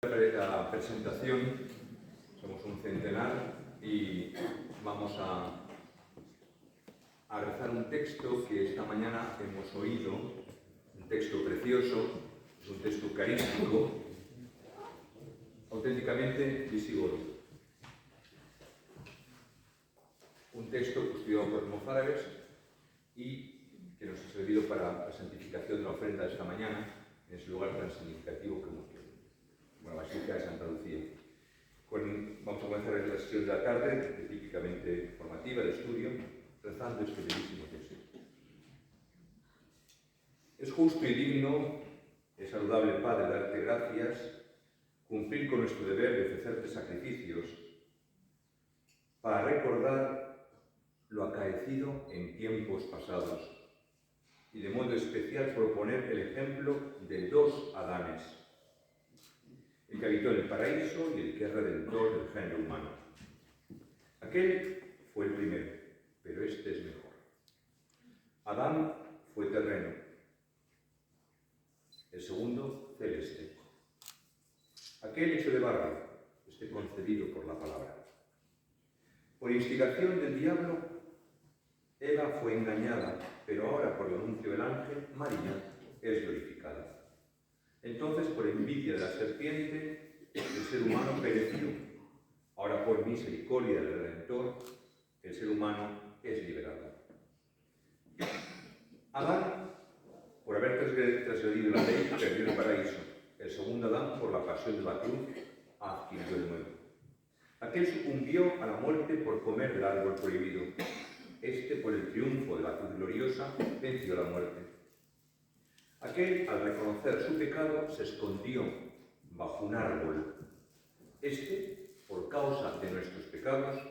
La presentación, somos un centenar y vamos a rezar un texto que esta mañana hemos oído, un texto precioso, es un texto carístico, auténticamente visigodo. Un texto custodiado por mozárabes y que nos ha servido para la santificación de la ofrenda de esta mañana en ese lugar tan significativo que hemos querido. La Basílica de Santa Lucía. Vamos a comenzar la sesión de la tarde, típicamente formativa, de estudio, rezando este bellísimo texto. Es justo y digno, es saludable, Padre, darte gracias, cumplir con nuestro deber de ofrecerte sacrificios para recordar lo acaecido en tiempos pasados y de modo especial proponer el ejemplo de dos Adanes, el que habitó en el paraíso y el que es redentor del género humano. Aquel fue el primero, pero este es mejor. Adán fue terreno, el segundo celeste. Aquel hecho de barro, este concebido por la palabra. Por instigación del diablo, Eva fue engañada, pero ahora por el anuncio del ángel, María es glorificada. Entonces, por envidia de la serpiente, el ser humano pereció. Ahora, por misericordia del Redentor, el ser humano es liberado. Adán, por haber transgredido la ley, perdió el paraíso. El segundo Adán, por la pasión de la cruz, adquirió el nuevo. Aquel sucumbió a la muerte por comer del árbol prohibido. Este, por el triunfo de la cruz gloriosa, venció la muerte. Aquel, al reconocer su pecado, se escondió bajo un árbol. Este, por causa de nuestros pecados,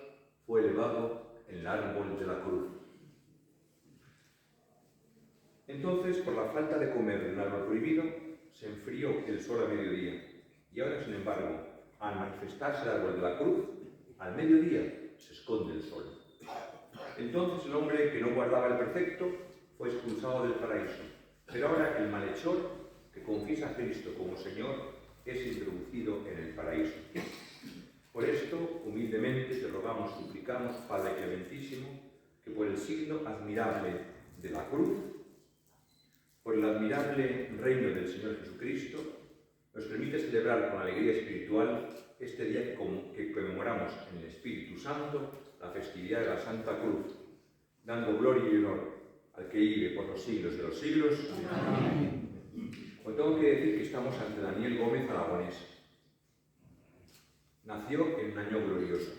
fue elevado en el árbol de la cruz. Entonces, por la falta de comer de un árbol prohibido, se enfrió el sol a mediodía. Y ahora, sin embargo, al manifestarse el árbol de la cruz, al mediodía se esconde el sol. Entonces el hombre que no guardaba el precepto fue expulsado del paraíso. Pero ahora el malhechor, que confiesa a Cristo como Señor, es introducido en el paraíso. Por esto, humildemente te rogamos, suplicamos, Padre Clementísimo, que por el signo admirable de la cruz, por el admirable reino del Señor Jesucristo, nos permite celebrar con alegría espiritual este día que conmemoramos en el Espíritu Santo la festividad de la Santa Cruz, dando gloria y honor al que vive por los siglos de los siglos. Amén. Os tengo que decir que estamos ante Daniel Gómez Aragonés. Nació en un año glorioso.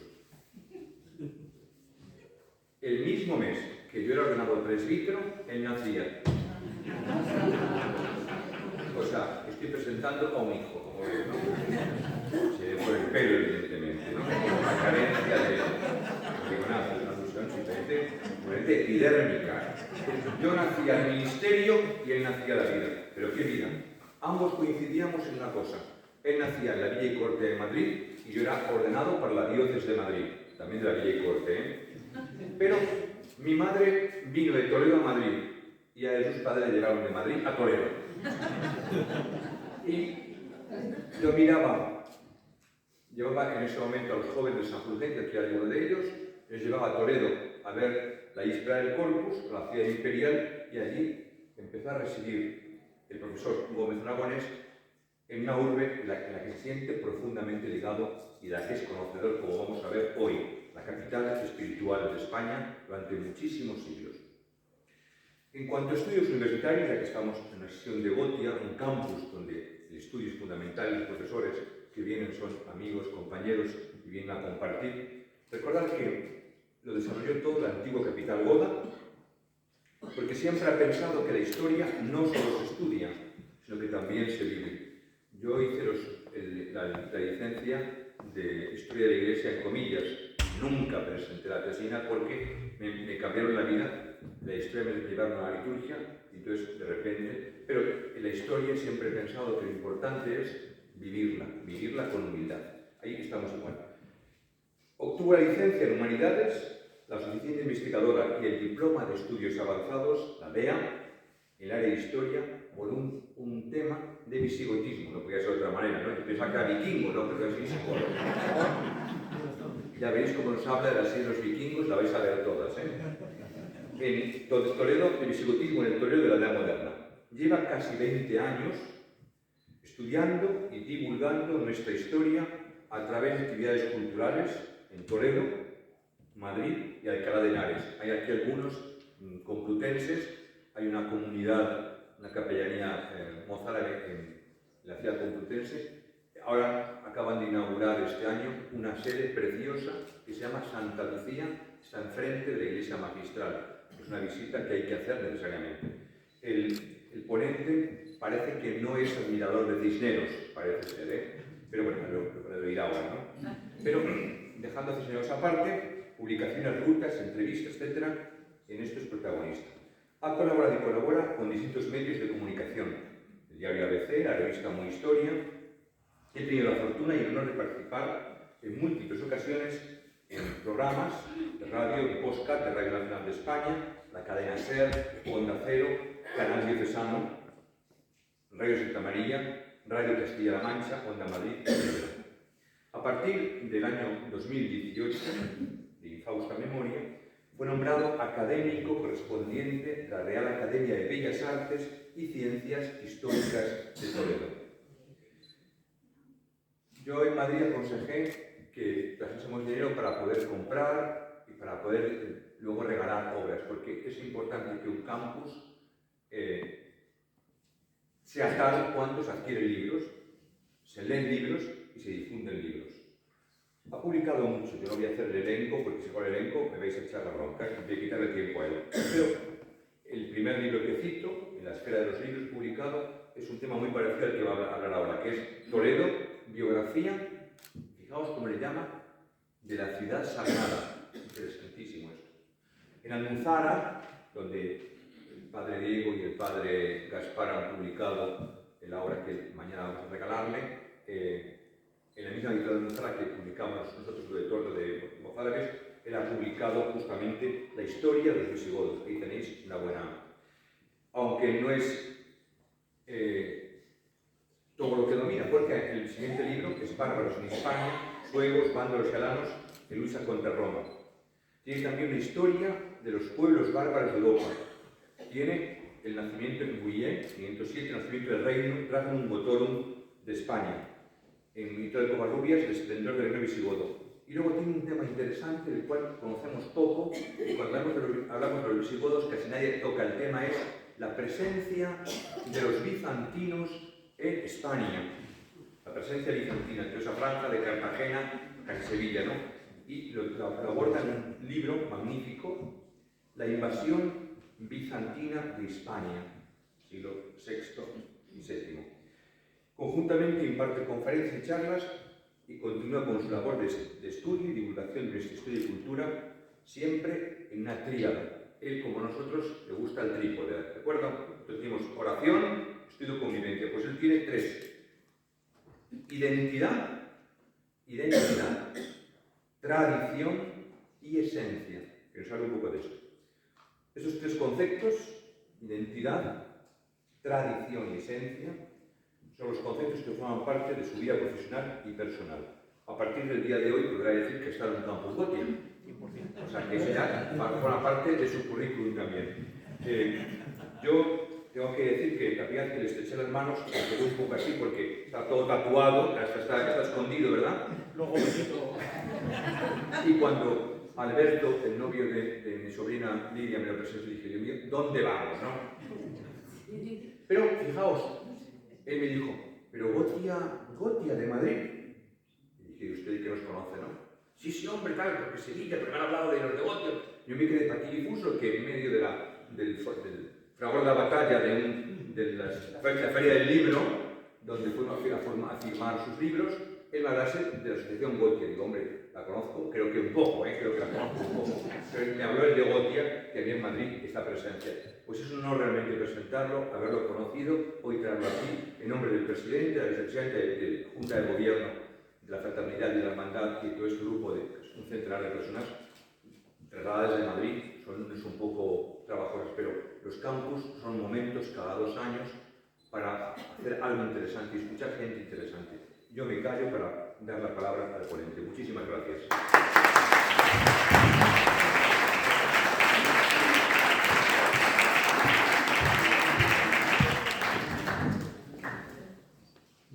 El mismo mes que yo era ordenado presbítero, él nacía. O sea, estoy presentando a un hijo, como ves, ¿no? Se ve por el pelo, evidentemente, ¿no? La carencia de nada, es una alusión simplemente epidérmica. Yo nací al ministerio y él nacía a la vida. ¿Pero qué vida? Ambos coincidíamos en una cosa. Él nacía en la Villa y Corte de Madrid y yo era ordenado para la diócesis de Madrid, también de la Villa y Corte, ¿eh? Pero mi madre vino de Toledo a Madrid y a sus padres llegaron de Madrid a Toledo. Y yo llevaba en ese momento a los jóvenes de San Fulgencio, que era uno de ellos, les llevaba a Toledo a ver la víspera del Corpus, la ciudad imperial, y allí empezó a residir el profesor Gómez Aragonés en una urbe en la que se siente profundamente ligado y de la que es conocedor, como vamos a ver hoy, la capital espiritual de España durante muchísimos siglos. En cuanto a estudios universitarios, ya que estamos en la sesión de Gotia, un campus donde el estudio es fundamental y los profesores que vienen son amigos, compañeros y vienen a compartir, recordar que lo desarrolló todo la antigua capital goda, porque siempre ha pensado que la historia no solo se estudia, sino que también se vive. Yo hice la licencia de Historia de la Iglesia en comillas. Nunca presenté la tesina porque me cambiaron la vida. La historia me llevaron a la liturgia, y entonces de repente... Pero en la historia siempre he pensado que lo importante es vivirla con humildad. Ahí estamos igual. Obtuvo la licencia en Humanidades, la Asociación Investigadora y el Diploma de Estudios Avanzados, la DEA, el área de historia por un tema de visigotismo, no podía ser de otra manera, ¿no? Pensaba que era vikingo, ¿no? Pero es visigodo. Ya veréis cómo nos habla de las series de los vikingos, la vais a ver todas, ¿eh? En Toledo, el visigotismo en el Toledo de la Edad Moderna. Lleva casi 20 años estudiando y divulgando nuestra historia a través de actividades culturales en Toledo, Madrid y Alcalá de Henares. Hay aquí algunos complutenses, hay una comunidad, una capellanía mozárabe en la ciudad complutense. Ahora acaban de inaugurar este año una sede preciosa que se llama Santa Lucía, está enfrente de la iglesia magistral. Es una visita que hay que hacer necesariamente. El ponente parece que no es admirador de Cisneros, parece ser, ¿eh? Pero bueno, lo dirá ahora, ¿no? Pero dejando a Cisneros aparte, publicaciones, rutas, entrevistas, etc., en esto es protagonista. Ha colaborado y colabora con distintos medios de comunicación, el diario ABC, la revista Muy Historia. He tenido la fortuna y el honor de participar en múltiples ocasiones en programas de radio y podcast de Radio Nacional de España, la cadena SER, Onda Cero, Canal Diocesano, Radio Santa María, Radio Castilla-La Mancha, Onda Madrid, etc. A partir del año 2018, de infausta memoria, fue nombrado académico correspondiente de la Real Academia de Bellas Artes y Ciencias Históricas de Toledo. Yo en Madrid aconsejé que trajésemos dinero para poder comprar y para poder luego regalar obras, porque es importante que un campus sea tal cuando se adquieren libros, se leen libros y se difunden libros. Ha publicado mucho, yo no voy a hacer el elenco, porque si fuera el elenco me vais a echar la bronca, voy a quitarle tiempo a él. Pero el primer libro que cito, en la esfera de los libros publicado, es un tema muy parecido al que va a hablar ahora, que es Toledo, biografía, fijaos cómo le llama, de la ciudad sagrada. Interesantísimo esto. En Almunzara, donde el padre Diego y el padre Gaspar han publicado la obra que mañana vamos a regalarle, en la misma editorial de Almunzara que publicamos nosotros el editor de Mozárabes, él ha publicado justamente la historia de los visigodos. Ahí tenéis una buena... Aunque no es todo lo que domina, porque el siguiente libro es Bárbaros en España, suevos, vándalos y alanos, que luchan contra Roma. Tiene también una historia de los pueblos bárbaros de Europa. Tiene el nacimiento en Guyén, 507, el nacimiento del Regnum Motorum de España. En Mito de Covarrubias, el esplendor del reino visigodo. Y luego tiene un tema interesante del cual conocemos poco, y cuando hablamos de los visigodos casi nadie toca el tema, es la presencia de los bizantinos en España. La presencia bizantina, entre esa franja de Cartagena, casi Sevilla, ¿no? Y lo aborda en un libro magnífico, La invasión bizantina de Hispania, siglo VI y VII. Conjuntamente imparte conferencias y charlas y continúa con su labor de estudio y divulgación de nuestra historia y cultura, siempre en una tríada. Él, como nosotros, le gusta el trípode, ¿de acuerdo? Entonces tenemos oración, estudio, convivencia. Pues él tiene tres. Identidad, tradición y esencia. Que nos hable un poco de esto. Esos tres conceptos, identidad, tradición y esencia, son los conceptos que forman parte de su vida profesional y personal. A partir del día de hoy podrá decir que está en un campus Gotia. O sea, que eso ya forma parte de su currículum también. Yo tengo que decir que la primera vez que le estreché las manos, me quedé un poco así porque está todo tatuado, está escondido, ¿verdad? Luego me quito. Y cuando Alberto, el novio de mi sobrina Lidia, me lo presentó, dije, Dios mío, ¿dónde vamos, no? Pero fijaos, él me dijo, pero Gotia de Madrid. Y dije, ¿usted que nos conoce, no? Sí, sí, hombre, tal, porque Sevilla, pero me han hablado de los de Gotia. Yo me quedé patidifuso que en medio del fragor de la batalla de la feria del libro, donde fuimos a firmar sus libros, él me hablase de la asociación Gotia. Digo, hombre, la conozco, creo que un poco, creo que la conozco un poco. Pero me habló el de Gotia, que había en Madrid esta presencia. Pues es un honor realmente presentarlo, haberlo conocido, hoy traerlo aquí, en nombre del presidente, de la vicepresidenta de la Junta de Gobierno, de la Fraternidad y de la Hermandad y todo este grupo de un centenar de personas. trasladadas de Madrid es un poco trabajoras, pero los campus son momentos cada 2 años para hacer algo interesante y escuchar gente interesante. Yo me callo para dar la palabra al ponente. Muchísimas gracias.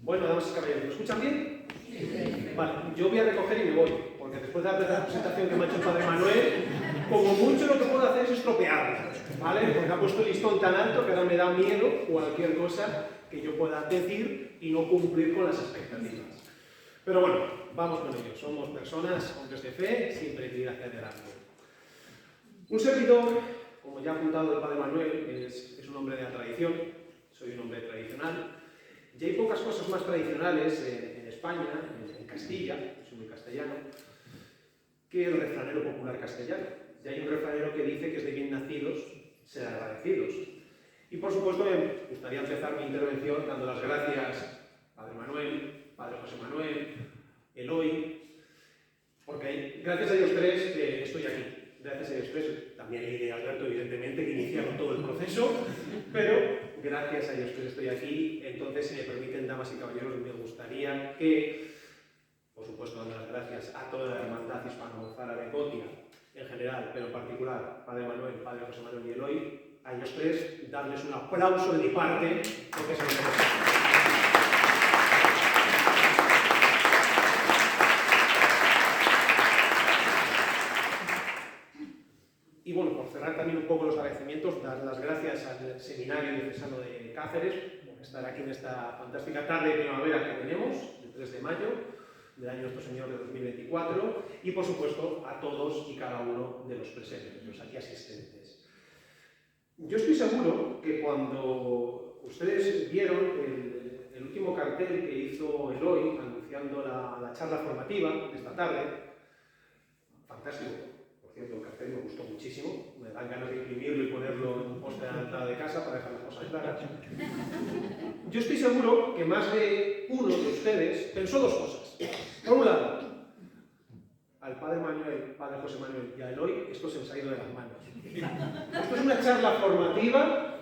Bueno, damas y caballeros, ¿me escuchan bien? Sí. Vale, yo voy a recoger y me voy, porque después de la presentación que me ha hecho el padre Manuel, como mucho lo que puedo hacer es estropearla, ¿vale? Porque ha puesto el listón tan alto que ahora me da miedo cualquier cosa que yo pueda decir y no cumplir con las expectativas. Pero bueno, vamos con ello. Somos personas, hombres de fe, siempre hay que ir hacia adelante. Un servidor, como ya ha apuntado el padre Manuel, es un hombre de la tradición, soy un hombre tradicional. Y hay pocas cosas más tradicionales en España, en Castilla, soy muy castellano, que el refranero popular castellano. Y hay un refranero que dice que es de bien nacidos ser agradecidos. Y por supuesto me gustaría empezar mi intervención dando las gracias a Padre Manuel, Padre José Manuel, Eloy, porque gracias a ellos tres estoy aquí. Gracias a ellos tres, también Lidia y Alberto, evidentemente, que iniciaron todo el proceso, pero gracias a ellos tres estoy aquí. Entonces, si me permiten, damas y caballeros, me gustaría que, por supuesto, dando las gracias a toda la hermandad hispano-mozárabe Gotia en general, pero en particular, Padre Manuel, Padre José Manuel y Eloy, a ellos tres, darles un aplauso de mi parte, porque se lo merecen. Y bueno, por cerrar también un poco los agradecimientos, dar las gracias al Seminario Diocesano de Cáceres por estar aquí en esta fantástica tarde de primavera que tenemos, el 3 de mayo del año Nuestro Señor de 2024, y por supuesto a todos y cada uno de los presentes, los aquí asistentes. Yo estoy seguro que cuando ustedes vieron el último cartel que hizo Eloy anunciando la charla formativa de esta tarde, fantástico. Por cierto, el cartel me gustó muchísimo, me dan ganas de imprimirlo y ponerlo en un poste a la entrada de casa para dejar las cosas claras. Yo estoy seguro que más de uno de ustedes pensó dos cosas. Por un lado, al Padre Manuel, Padre José Manuel y a Eloy, esto se les ha ido de las manos. ¿Esto es una charla formativa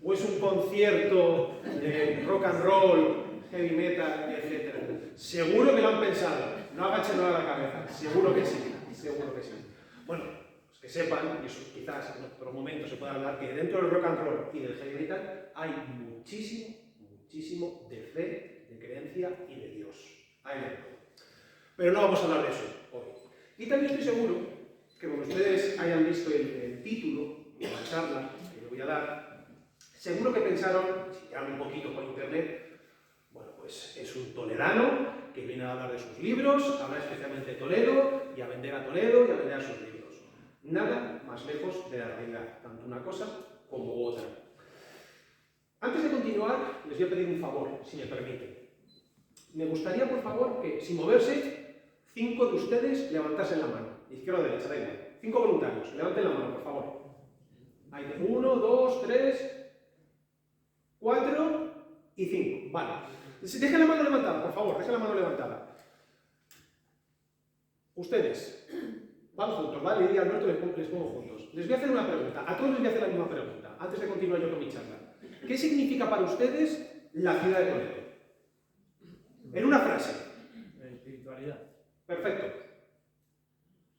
o es un concierto de rock and roll, heavy metal, etcétera? Seguro que lo han pensado, no agachen nada la cabeza, seguro que sí, seguro que sí. Bueno, pues que sepan, y eso quizás en otro momento se pueda hablar, que dentro del rock and roll y del heavy metal hay muchísimo de fe, de creencia y de Dios. Hay de todo. Pero no vamos a hablar de eso hoy. Y también estoy seguro que cuando ustedes hayan visto el título de la charla que yo voy a dar, seguro que pensaron, si miran un poquito por internet, bueno, pues es un toledano que viene a hablar de sus libros, a hablar especialmente de Toledo y a vender a Toledo y a vender a sus libros. Nada más lejos de la realidad, tanto una cosa como otra. Antes de continuar, les voy a pedir un favor, si me permiten. Me gustaría, por favor, que, sin moverse, 5 de ustedes levantasen la mano. Izquierda o derecha, da igual. 5 voluntarios, levanten la mano, por favor. Ahí, 1, 2, 3, 4 y 5. Vale. Dejen la mano levantada, por favor, dejen la mano levantada. Ustedes van juntos, ¿vale? Lidia y Alberto les pongo juntos. Les voy a hacer una pregunta. A todos les voy a hacer la misma pregunta, antes de continuar yo con mi charla. ¿Qué significa para ustedes la ciudad de Toledo? En una frase. Espiritualidad. Perfecto.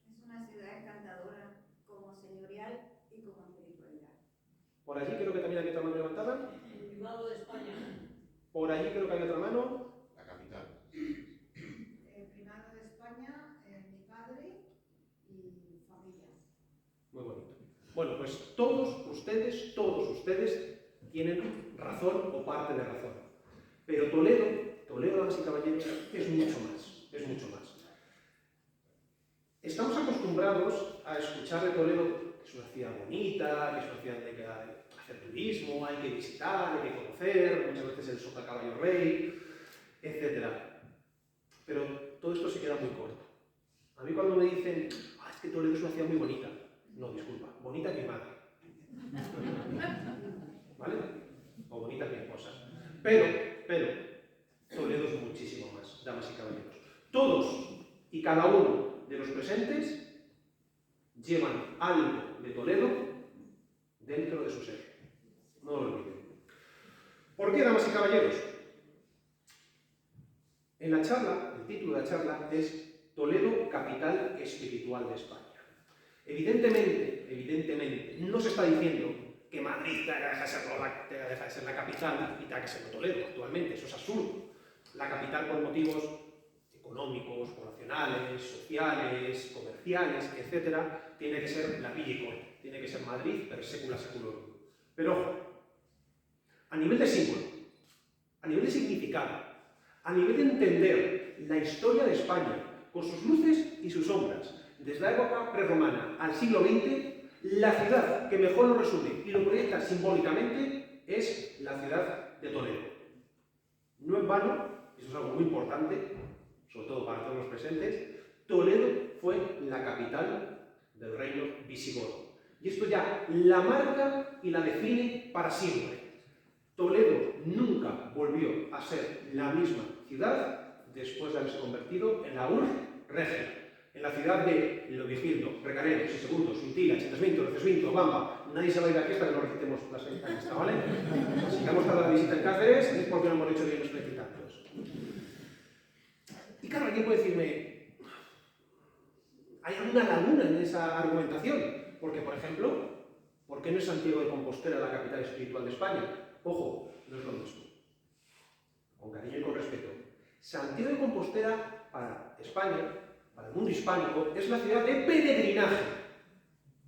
Es una ciudad encantadora, como señorial y como espiritualidad. Por allí creo que también hay otra mano levantada. El Primado de España. Por allí creo que hay otra mano. La capital. El primado de España, mi padre y familia. Muy bonito. Bueno, pues todos ustedes tienen razón o parte de razón. Pero Toledo, damas y caballeros, es mucho más, es mucho más. Estamos acostumbrados a escuchar de Toledo que es una ciudad bonita, que es una ciudad donde hay que hacer turismo, hay que visitar, hay que conocer, muchas veces el Sota Caballo Rey, etc. Pero todo esto se queda muy corto. A mí cuando me dicen, es que Toledo es una ciudad muy bonita, no, disculpa, bonita es mi madre. ¿Vale? O bonita es mi esposa. Pero, Toledo es muchísimo más, damas y caballeros. Todos y cada uno de los presentes llevan algo de Toledo dentro de su ser. No lo olviden. ¿Por qué, damas y caballeros? En la charla, el título de la charla es Toledo, capital espiritual de España. Evidentemente, no se está diciendo que Madrid tenga que dejar de ser la capital y tenga que ser Toledo actualmente. Eso es absurdo. La capital, por motivos económicos, poblacionales, sociales, comerciales, etc., tiene que ser la Villa y Corte, tiene que ser Madrid per secula seculorum. Pero ojo, a nivel de símbolo, a nivel de significado, a nivel de entender la historia de España con sus luces y sus sombras, desde la época prerromana al siglo XX, la ciudad que mejor lo resume y lo proyecta simbólicamente es la ciudad de Toledo. No en vano, y eso es algo muy importante, sobre todo para todos los presentes, Toledo fue la capital del reino visigodo. Y esto ya la marca y la define para siempre. Toledo nunca volvió a ser la misma ciudad después de haberse convertido en la urbe regia, en la ciudad de Leovigildo, Recaredo, Sisebundo, Suintila, Chentesvinto, Recesvinto, Bamba. Nadie se va a ir de aquí hasta que no recitemos las 20 años, ¿vale? Si hemos tardado la visita en Cáceres es porque no hemos hecho bien los precitantes. Y claro, alguien puede decirme, hay alguna laguna en esa argumentación, porque, por ejemplo, ¿por qué no es Santiago de Compostela la capital espiritual de España? Ojo, no es lo mismo. Con cariño y con respeto. Santiago de Compostela, para España, para el mundo hispánico, es la ciudad de peregrinaje.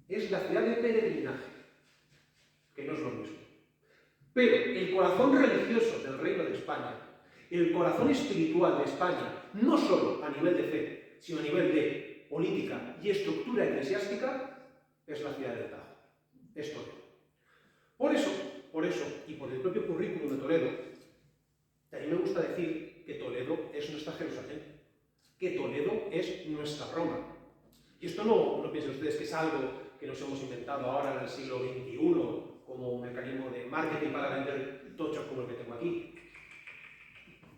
Es la ciudad de peregrinaje, que no es lo mismo. Pero el corazón religioso del Reino de España, el corazón espiritual de España, no solo a nivel de fe, sino a nivel de política y estructura eclesiástica, es la ciudad del Tajo. Es Toledo. Por eso, y por el propio currículum de Toledo, a mí me gusta decir que Toledo es nuestra Jerusalén, que Toledo es nuestra Roma. Y esto no piensen ustedes que es algo que nos hemos inventado ahora en el siglo XXI como un mecanismo de marketing para vender tochos como el que tengo aquí.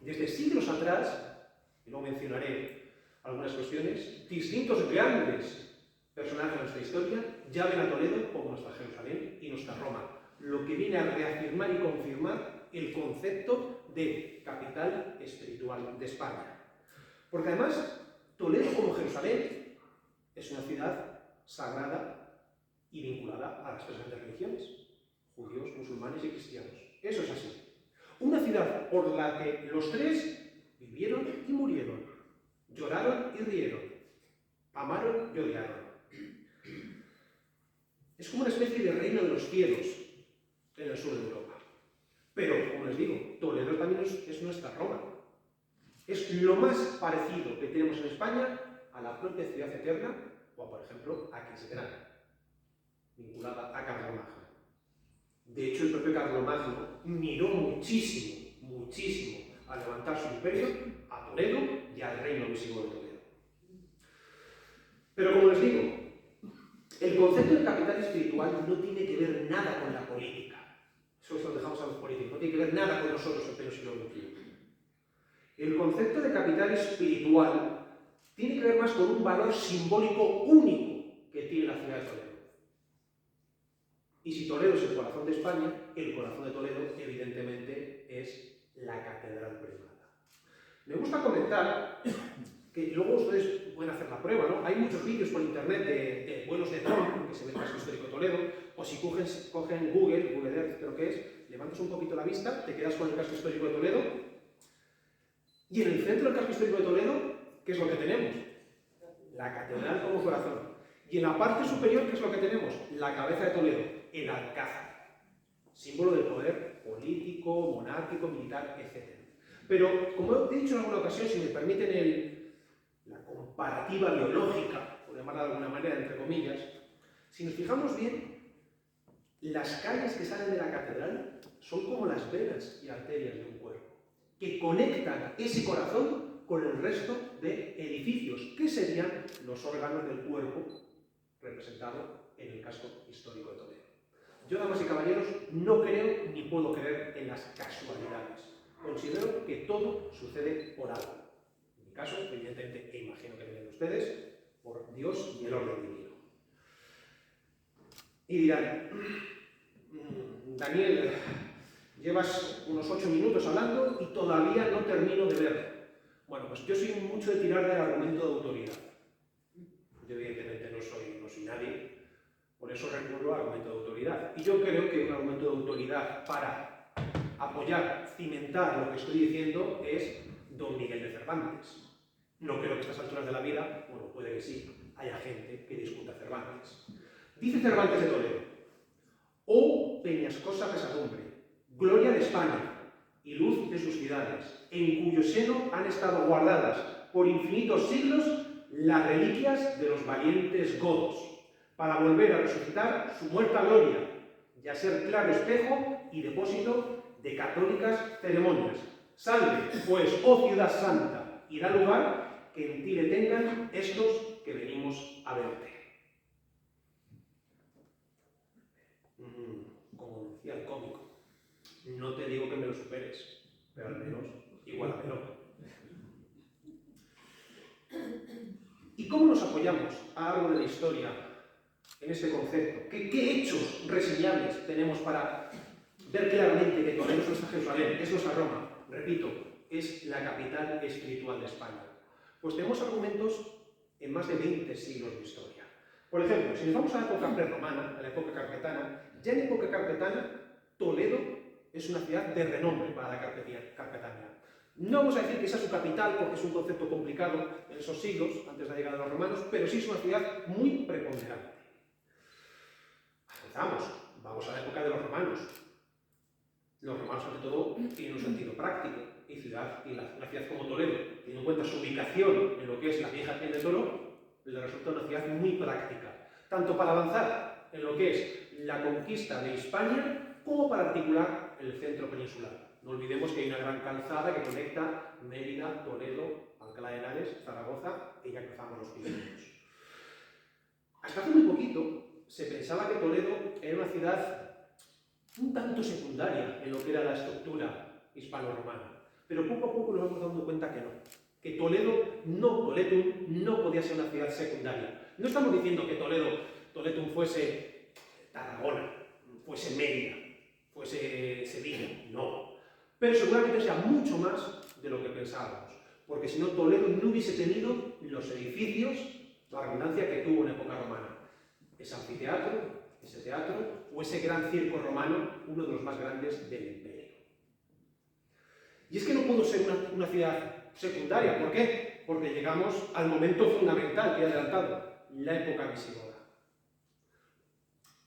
Desde siglos atrás, y no mencionaré algunas cuestiones, distintos grandes personajes de nuestra historia ya ven a Toledo como nuestra Jerusalén y nuestra Roma, lo que viene a reafirmar y confirmar el concepto de capital espiritual de España. Porque además, Toledo como Jerusalén es una ciudad sagrada y vinculada a las tres grandes religiones, judíos, musulmanes y cristianos. Eso es así. Una ciudad por la que los tres vivieron y murieron, lloraron y rieron, amaron y odiaron. Es como una especie de reino de los cielos en el sur de Europa. Pero, como les digo, Toledo también es nuestra Roma. Es lo más parecido que tenemos en España a la propia ciudad eterna o, por ejemplo, a Quisgrana, vinculada a Carlomagno. De hecho, el propio Carlomagno miró muchísimo a levantar su imperio a Toledo y al reino visigodo de Toledo. Pero, como les digo, el concepto de capital espiritual no tiene que ver nada con la política. Eso se lo dejamos a los políticos. No tiene que ver nada con nosotros en pleno siglo XXI. El concepto de capital espiritual tiene que ver más con un valor simbólico único que tiene la ciudad de Toledo. Y si Toledo es el corazón de España, el corazón de Toledo, evidentemente, es la catedral primada. Me gusta comentar que luego ustedes pueden hacer la prueba, ¿no? Hay muchos vídeos por internet de vuelos de dron, que se ve el casco histórico de Toledo, o si cogen Google Earth creo que es, levantas un poquito la vista, te quedas con el casco histórico de Toledo, y en el centro del casco histórico de Toledo, ¿qué es lo que tenemos? La catedral como corazón. Y en la parte superior, ¿qué es lo que tenemos? La cabeza de Toledo, el alcázar, símbolo del poder político, monárquico, militar, etc. Pero, como he dicho en alguna ocasión, si me permiten la comparativa biológica, por llamarla de alguna manera, entre comillas, si nos fijamos bien, las calles que salen de la catedral son como las venas y arterias de un cuerpo, que conectan ese corazón con el resto de edificios, que serían los órganos del cuerpo representado en el casco histórico de Toledo. Yo, damas y caballeros, no creo ni puedo creer en las casualidades. Considero que todo sucede por algo. En mi caso, evidentemente, e imagino que vienen ustedes, por Dios y el orden divino. Y dirán, Daniel, llevas unos 8 minutos hablando y todavía no termino de verlo. Bueno, pues yo soy mucho de tirar del argumento de autoridad. Yo evidentemente no soy nadie, por eso recurro al argumento de autoridad. Y yo creo que un argumento de autoridad para apoyar, cimentar lo que estoy diciendo es Don Miguel de Cervantes. No creo que a estas alturas de la vida, bueno, puede que sí, haya gente que discuta Cervantes. Dice Cervantes de Toledo: «Oh peñascosa pesadumbre, gloria de España y luz de sus ciudades, en cuyo seno han estado guardadas por infinitos siglos las reliquias de los valientes godos, para volver a resucitar su muerta gloria y a ser claro espejo y depósito de católicas ceremonias. Salve, pues, oh ciudad santa, y da lugar que en ti detengan estos que venimos a verte». Como decía el cómico, no te digo que me lo superes, pero al menos igualamelo. ¿Y cómo nos apoyamos a lo largo de la historia en este concepto? ¿Qué hechos reseñables tenemos para ver claramente que Toledo es nuestra Jerusalén, es nuestra Roma? Repito, es la capital espiritual de España. Pues tenemos argumentos en más de 20 siglos de historia. Por ejemplo, si nos vamos a la época prerromana, a la época carpetana, ya en época carpetana, Toledo es una ciudad de renombre para la Carpetania. No vamos a decir que sea su capital porque es un concepto complicado en esos siglos, antes de la llegada de los romanos, pero sí es una ciudad muy preponderante. Vamos a la época de los romanos. Los romanos, ante todo, tienen un sentido práctico, y la ciudad como Toledo, teniendo en cuenta su ubicación en lo que es la vieja piel de Toro, le resulta una ciudad muy práctica, tanto para avanzar en lo que es la conquista de Hispania, como para articular el centro peninsular. No olvidemos que hay una gran calzada que conecta Mérida, Toledo, Alcalá de Henares, Zaragoza, y ya cruzamos los Pirineos. Hasta hace muy poquito se pensaba que Toledo era una ciudad un tanto secundaria en lo que era la estructura hispano-romana, pero poco a poco nos vamos dando cuenta que no, que Toletum no podía ser una ciudad secundaria. No estamos diciendo que Toletum fuese Tarragona, fuese Mérida, fuese Sevilla, no. Pero seguramente sea mucho más de lo que pensábamos, porque si no, Toledo no hubiese tenido los edificios, la abundancia que tuvo en época romana. Ese anfiteatro, ese teatro o ese gran circo romano, uno de los más grandes del imperio. Y es que no pudo ser una ciudad secundaria. ¿Por qué? Porque llegamos al momento fundamental que he adelantado, la época visigoda.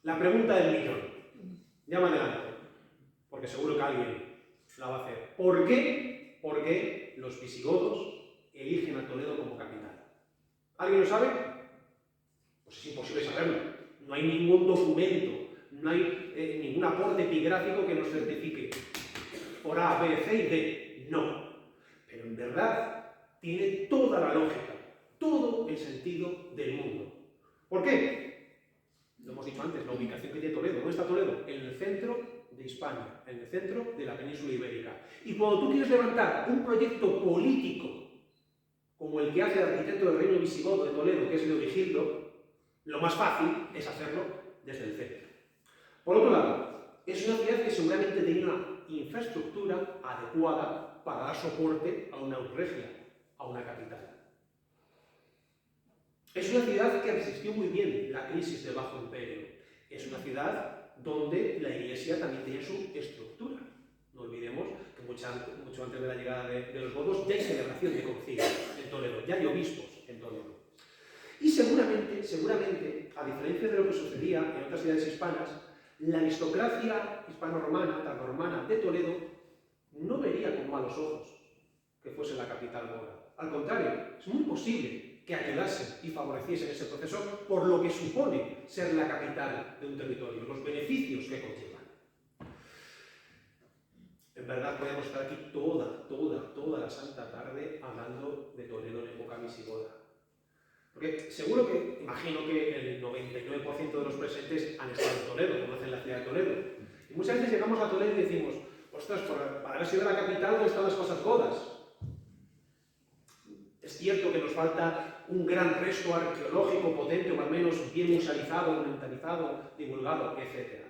La pregunta del millón. Ya me adelanto, porque seguro que alguien la va a hacer. ¿Por qué? ¿Por qué los visigodos eligen a Toledo como capital? ¿Alguien lo sabe? Pues es imposible saberlo. No hay ningún documento, no hay ningún aporte epigráfico que nos certifique por A, B, C y D. No. Pero en verdad tiene toda la lógica, todo el sentido del mundo. ¿Por qué? Lo hemos dicho antes, la ubicación que tiene Toledo. ¿Dónde está Toledo? En el centro de España, en el centro de la península ibérica. Y cuando tú quieres levantar un proyecto político como el que hace el arquitecto del reino visigodo de Toledo, que es Leovigildo, lo más fácil es hacerlo desde el centro. Por otro lado, es una ciudad que seguramente tenía una infraestructura adecuada para dar soporte a una regia, a una capital. Es una ciudad que resistió muy bien la crisis del Bajo Imperio. Es una ciudad donde la Iglesia también tenía su estructura. No olvidemos que mucho antes de la llegada de los godos ya hay celebración de concilios en Toledo, ya hay obispos en Toledo. Y seguramente, a diferencia de lo que sucedía en otras ciudades hispanas, la aristocracia hispano-romana, tardorromana de Toledo, no vería con malos ojos que fuese la capital goda. Al contrario, es muy posible que ayudasen y favoreciesen ese proceso por lo que supone ser la capital de un territorio, los beneficios que conllevan. En verdad podemos estar aquí toda la santa tarde hablando de Toledo en época visigoda. Porque seguro que, imagino que el 99% de los presentes han estado en Toledo, conocen la ciudad de Toledo. Y muchas veces llegamos a Toledo y decimos, ostras, para haber sido la capital, ¿dónde están las cosas godas? Es cierto que nos falta un gran resto arqueológico potente, o al menos bien musealizado, documentalizado, divulgado, etc.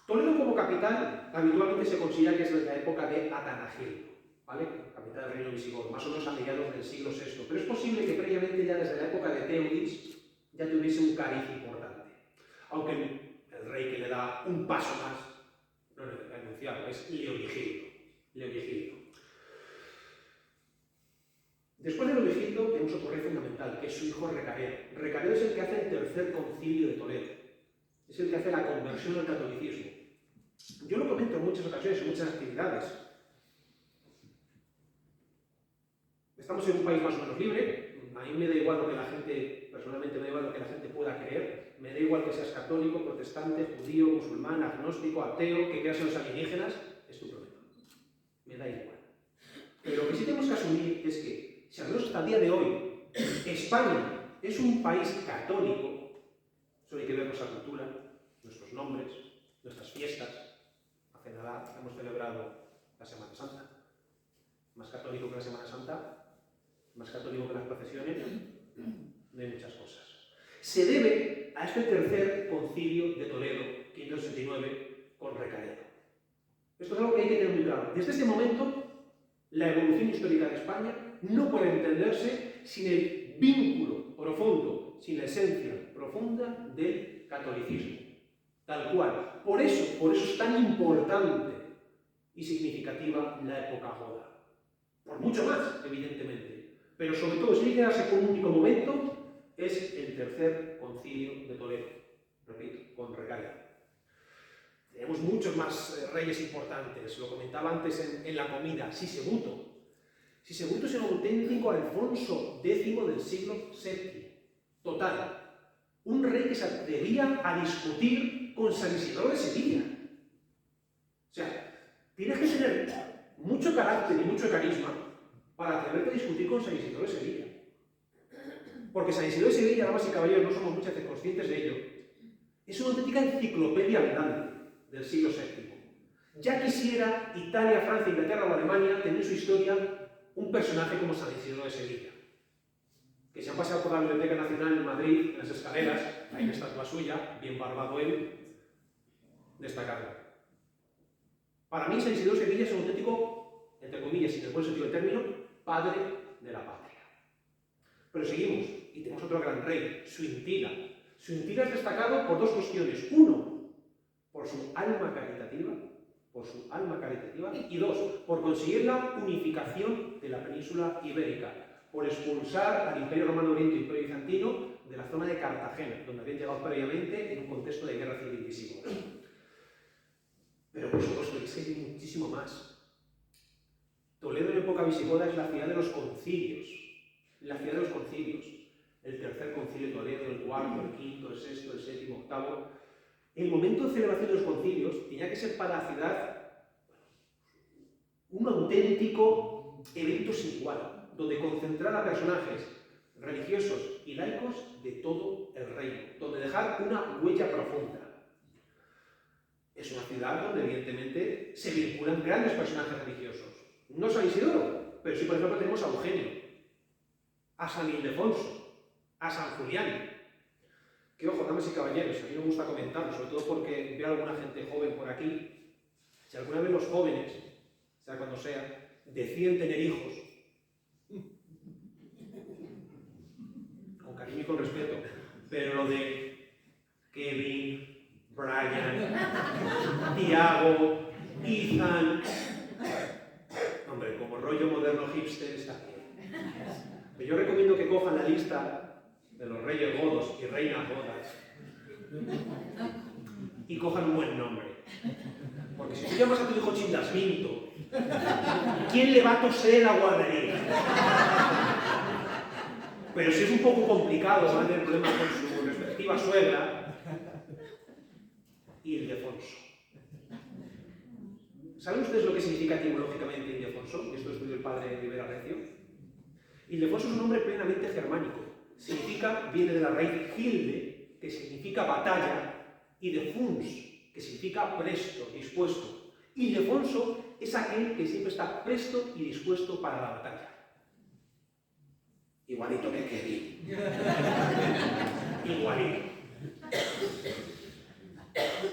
Toledo como capital habitualmente se considera que es de la época de Atanagildo, ¿vale? Capital del reino visigodo, más o menos a mediados del siglo VI. Pero es posible que previamente, ya desde la época de Teudis, ya tuviese un cariz importante. Aunque el rey que le da un paso más, no es el enunciado, es Leovigildo. Después de Leovigildo tenemos otro rey fundamental, que es su hijo Recaredo. Recaredo es el que hace el tercer concilio de Toledo. Es el que hace la conversión al catolicismo. Yo lo comento en muchas ocasiones, en muchas actividades. Estamos en un país más o menos libre. A mí me da igual lo que la gente, personalmente me da igual lo que la gente pueda creer. Me da igual que seas católico, protestante, judío, musulmán, agnóstico, ateo, que creas en los alienígenas, es tu problema. Me da igual. Pero lo que sí tenemos que asumir es que, si al menos hasta el día de hoy, España es un país católico, eso hay que ver nuestra cultura, nuestros nombres, nuestras fiestas. Hace nada hemos celebrado la Semana Santa. Más católico que la Semana Santa, más católico que las procesiones, no hay muchas cosas. Se debe a este tercer concilio de Toledo, 569, con Recaredo. Esto es algo que hay que tener muy claro. Desde este momento, la evolución histórica de España no puede entenderse sin el vínculo profundo, sin la esencia profunda del catolicismo. Tal cual. Por eso es tan importante y significativa la época goda. Por mucho más, evidentemente. Pero sobre todo, si hay que quedarse con un único momento, es el tercer concilio de Toledo. Repito, con Recaredo. Tenemos muchos más reyes importantes. Lo comentaba antes en la comida. Sisebuto. Sisebuto es un auténtico Alfonso X del siglo VII. Total. Un rey que se atrevía a discutir con San Isidoro de Sevilla. O sea, tienes que tener mucho carácter y mucho carisma para atreverte a discutir con San Isidoro de Sevilla. Porque San Isidoro de Sevilla, damas y caballeros, no somos muchas veces conscientes de ello, es una auténtica enciclopedia andante del siglo VII. Ya quisiera Italia, Francia, Inglaterra o Alemania tener en su historia un personaje como San Isidoro de Sevilla, que se han pasado por la Biblioteca Nacional en Madrid, en las escaleras, hay una estatua suya, bien barbado él, destacado. Para mí, San Isidoro de Sevilla es un auténtico, entre comillas, sin el buen sentido del término, padre de la patria. Pero seguimos, y tenemos otro gran rey, Suintila. Suintila es destacado por dos cuestiones. Uno, por su alma caritativa, y dos, por conseguir la unificación de la península ibérica, por expulsar al Imperio Romano Oriente y Imperio Bizantino de la zona de Cartagena, donde habían llegado previamente en un contexto de guerra civil visigoda. Pero por supuesto, es que hay muchísimo más. Toledo en época visigoda es la ciudad de los concilios. El tercer concilio de Toledo, el cuarto, el quinto, el sexto, el séptimo, octavo. El momento de celebración de los concilios tenía que ser para la ciudad un auténtico evento sin igual, donde concentrar a personajes religiosos y laicos de todo el reino, donde dejar una huella profunda. Es una ciudad donde evidentemente se vinculan grandes personajes religiosos. No San Isidoro, pero sí, por ejemplo, tenemos a Eugenio, a San Ildefonso, a San Julián. Que ojo, damas y caballeros, a mí me gusta comentarlo, sobre todo porque veo a alguna gente joven por aquí. Si alguna vez los jóvenes, sea cuando sea, deciden tener hijos, con cariño y con respeto, pero lo de Kevin, Brian, Tiago, Ethan, hombre, como rollo moderno hipster está bien. Pero yo recomiendo que cojan la lista de los reyes godos y reinas godas y cojan un buen nombre. Porque si tú llamas a tu hijo Chindasminto, ¿quién le va a toser en la guardería? Pero si es un poco complicado, van a tener problemas con su respectiva suegra. Y Ildefonso. ¿Saben ustedes lo que significa etimológicamente Ildefonso? Y esto lo estudió el padre Rivera Recio. Ildefonso es un nombre plenamente germánico. Viene de la raíz hilde, que significa batalla, y de funs, que significa presto, dispuesto. Ildefonso es aquel que siempre está presto y dispuesto para la batalla. Igualito que Kevin. Igualito.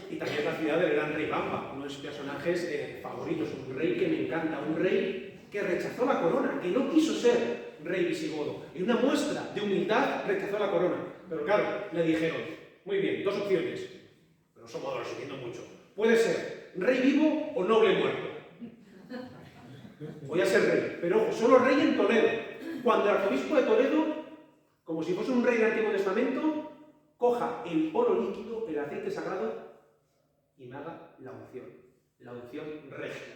Y también es la ciudad del gran rey Bamba, uno de mis personajes favoritos, un rey que me encanta, un rey que rechazó la corona, que no quiso ser rey visigodo. Y una muestra de humildad rechazó la corona. Pero claro, le dijeron, muy bien, dos opciones. Pero somos ahora subiendo mucho. Puede ser rey vivo o noble muerto. Voy a ser rey, pero ojo, solo rey en Toledo. Cuando el arzobispo de Toledo, como si fuese un rey del Antiguo Testamento, coja el oro líquido, el aceite sagrado y me haga la unción regia.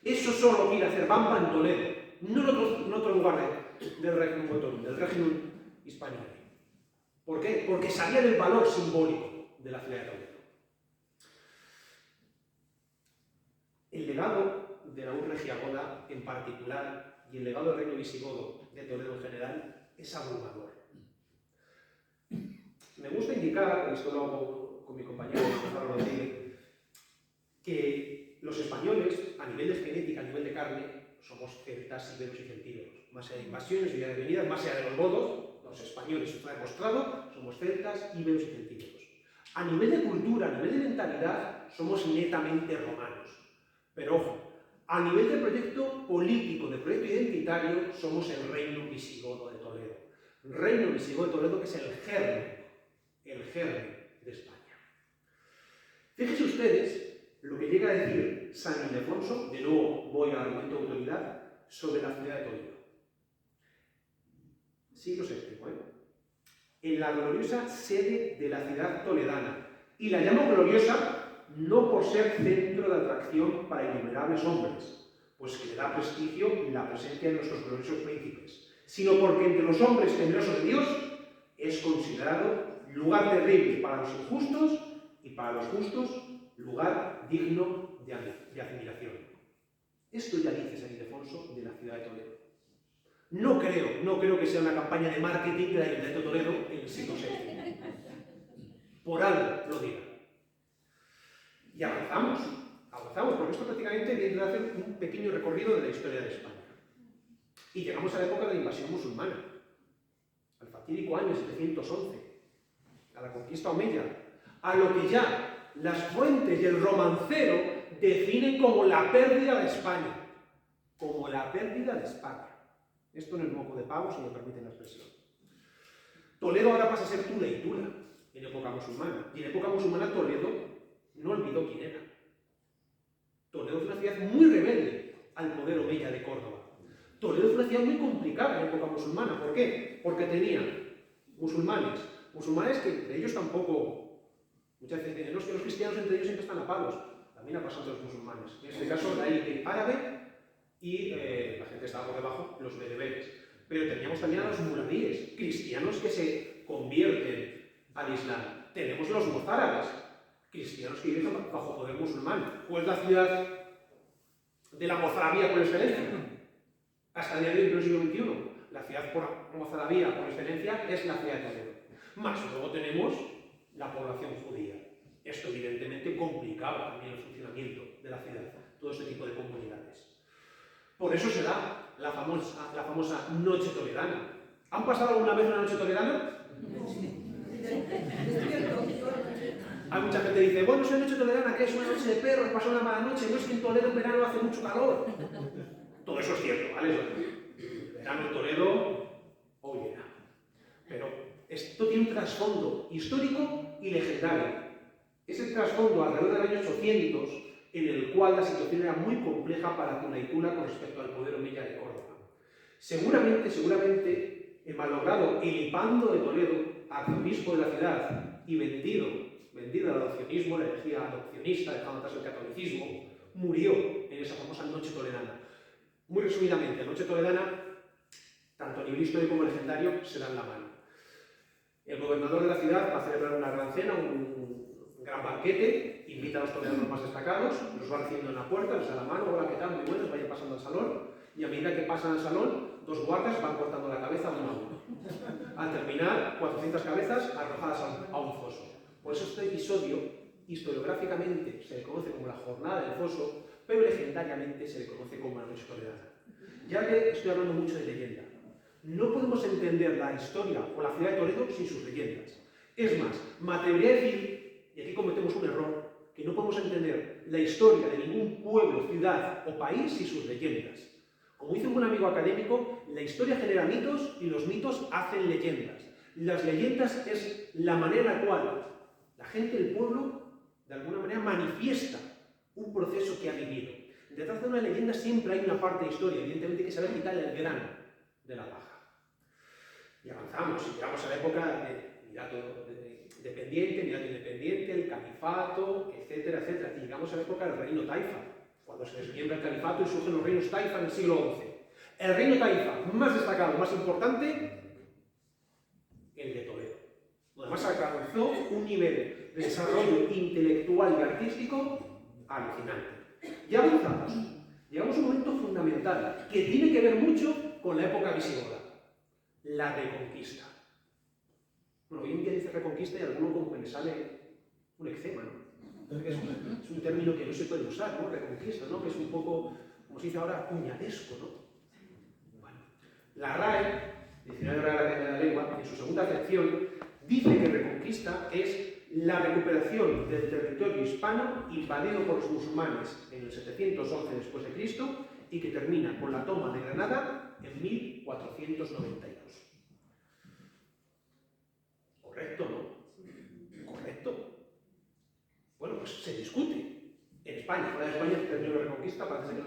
Eso solo quiere hacer Bamba en Toledo, no en otro lugar del régimen hispánico. ¿Por qué? Porque sabía del valor simbólico de la ciudad de Toledo. El legado de la Regia Goda en particular y el legado del reino visigodo de Toledo en general es abrumador. Me gusta indicar, y esto lo hago con mi compañero Gonzalo Rodríguez, que los españoles, a nivel de genética, a nivel de carne, somos celtas, iberos y celtíberos. Más allá de invasiones y de venidas, más allá de los godos, los españoles, está demostrado, somos celtas, iberos y celtíberos. A nivel de cultura, a nivel de mentalidad, somos netamente romanos. Pero ojo, a nivel de proyecto político, de proyecto identitario, somos el reino visigodo de Toledo. Reino visigodo de Toledo que es el germen de España. Fíjense ustedes lo que llega a decir San Ildefonso, de nuevo voy al argumento de autoridad, sobre la ciudad de Toledo. Siglo VII, en la gloriosa sede de la ciudad toledana. Y la llamo gloriosa no por ser centro de atracción para innumerables hombres, pues que le da prestigio la presencia de nuestros gloriosos príncipes, sino porque entre los hombres temerosos de Dios es considerado lugar terrible para los injustos y para los justos lugar digno de admiración. Esto ya dice San Ildefonso de la ciudad de Toledo. No creo que sea una campaña de marketing de la Ayuntamiento de Toledo en el siglo VII. Por algo lo diga. Y avanzamos, porque esto prácticamente viene a hacer un pequeño recorrido de la historia de España. Y llegamos a la época de la invasión musulmana, al fatídico año 711, a la conquista omeya, a lo que ya las fuentes y el romancero definen como la pérdida de España. Como la pérdida de España. Esto no es moco de pavo, si me permiten la expresión. Toledo ahora pasa a ser Tula y Tula, en época musulmana. Y en época musulmana Toledo no olvidó quién era. Toledo es una ciudad muy rebelde al poder omeya de Córdoba. Toledo es una ciudad muy complicada en época musulmana. ¿Por qué? Porque tenía musulmanes que entre ellos tampoco, muchas veces dicen, no, es que los cristianos entre ellos siempre están a palos. También ha pasado entre los musulmanes. En este caso la élite árabe y la gente estaba por debajo, los bereberes. Pero teníamos también a los muradíes, cristianos que se convierten al Islam. Tenemos los mozárabes, cristianos que viven bajo poder musulmán. ¿Cuál es la ciudad de la mozarabía por excelencia? Hasta el día de hoy, en el siglo XXI, la ciudad por mozarabía por excelencia es la ciudad de Toledo. Más luego tenemos la población judía. Esto evidentemente complicaba también el funcionamiento de la ciudad, todo este tipo de comunidades. Por eso se da la famosa noche toledana. ¿Han pasado alguna vez una noche toledana? Hay mucha gente que dice, bueno, es una noche toledana, que es una noche de perros, pasó una mala noche, no es que en Toledo en verano hace mucho calor. Todo eso es cierto, ¿vale? El verano en Toledo, oye, pero esto tiene un trasfondo histórico y legendario. Ese trasfondo alrededor del año 800, en el cual la situación era muy compleja para Tula y Tula con respecto al poder omeya de Córdoba. Seguramente, el malogrado Elipando de Toledo, arzobispo de la ciudad y vendido al adopcionismo, la herejía adopcionista, dejando atrás el catolicismo, murió en esa famosa noche toledana. Muy resumidamente, la noche toledana, tanto a nivel histórico como legendario, se dan la mano. El gobernador de la ciudad va a celebrar una gran cena, un gran banquete, invita a los toledanos más destacados, los va recibiendo en la puerta, les da la mano, hola, ¿qué tal? Muy buenos, vayan pasando al salón, y a medida que pasan al salón, dos guardas van cortando la cabeza uno a uno. Al terminar, 400 cabezas arrojadas a un foso. Por eso este episodio, historiográficamente, se le conoce como la jornada del foso, pero legendariamente se le conoce como la noche toledana. Ya que estoy hablando mucho de leyenda, No podemos entender la historia o la ciudad de Toledo sin sus leyendas. Es más, me atrevería a decir, y aquí cometemos un error, que no podemos entender la historia de ningún pueblo, ciudad o país sin sus leyendas. Como dice un buen amigo académico, la historia genera mitos y los mitos hacen leyendas. Las leyendas es la manera en la cual la gente del pueblo, de alguna manera, manifiesta un proceso que ha vivido. Detrás de una leyenda siempre hay una parte de historia, evidentemente hay que saber quitar el grano de la paja. Y avanzamos, y llegamos a la época de Emirato dependiente, Emirato independiente, el califato, etcétera, etcétera. Y llegamos a la época del reino Taifa, cuando se desmiembra el califato y surgen los reinos Taifa en el siglo XI. El reino Taifa más destacado, más importante, el de Toledo. Además alcanzó un nivel de desarrollo intelectual y artístico alucinante. Ya avanzamos. Llegamos a un momento fundamental que tiene que ver mucho con la época visigoda, la Reconquista. Bueno, hoy en día dice Reconquista y a alguno como que le sale un eczema, ¿no? Es un término que no se puede usar, ¿no? Reconquista, ¿no? Que es un poco, como se dice ahora, puñalesco, ¿no? Bueno, la RAE, Diccionario Real Academia de la Lengua, en su segunda acepción, dice que Reconquista es la recuperación del territorio hispano invadido por los musulmanes en el 711 después de Cristo y que termina con la toma de Granada en 1492. ¿Correcto, no? Correcto. Bueno, pues se discute. En España, fuera de España, el término de Reconquista parece que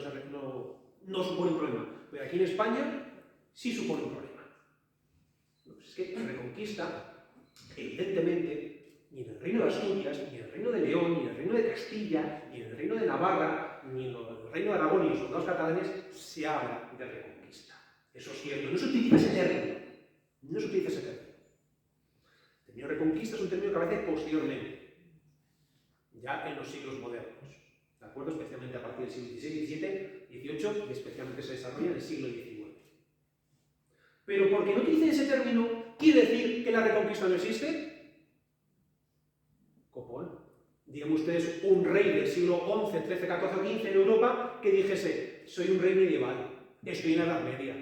no supone un problema. Pero aquí en España sí supone un problema. Pues es que la Reconquista, evidentemente, ni en el reino de Asturias, ni en el reino de León, ni en el reino de Castilla, ni en el reino de Navarra, ni en el reino de Aragón y los soldados catalanes se habla de Reconquista. Eso es cierto. No se utiliza ese término. No se utiliza ese término. El término Reconquista es un término que aparece posteriormente, ya en los siglos modernos. ¿De acuerdo? Especialmente a partir del siglo XVI, XVII, XVIII y especialmente se desarrolla en el siglo XIX. Pero porque no utilicen ese término, ¿quiere decir que la Reconquista no existe? Copón. Díganme ustedes un rey del siglo XI, XIII, XIV o XV en Europa que dijese, soy un rey medieval, estoy en la Edad Media.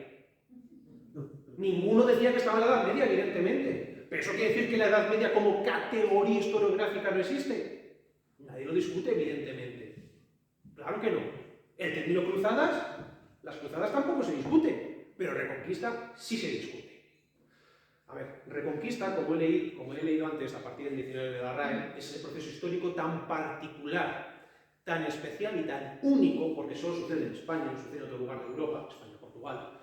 Ninguno decía que estaba en la Edad Media, evidentemente. ¿Pero eso quiere decir que la Edad Media como categoría historiográfica no existe? Nadie lo discute, evidentemente. Claro que no. El término cruzadas, las cruzadas tampoco se discuten, pero Reconquista sí se discute. A ver, Reconquista, como he leído antes a partir del diccionario de la RAE, es ese proceso histórico tan particular, tan especial y tan único, porque solo sucede en España, no sucede en otro lugar de Europa, España, Portugal,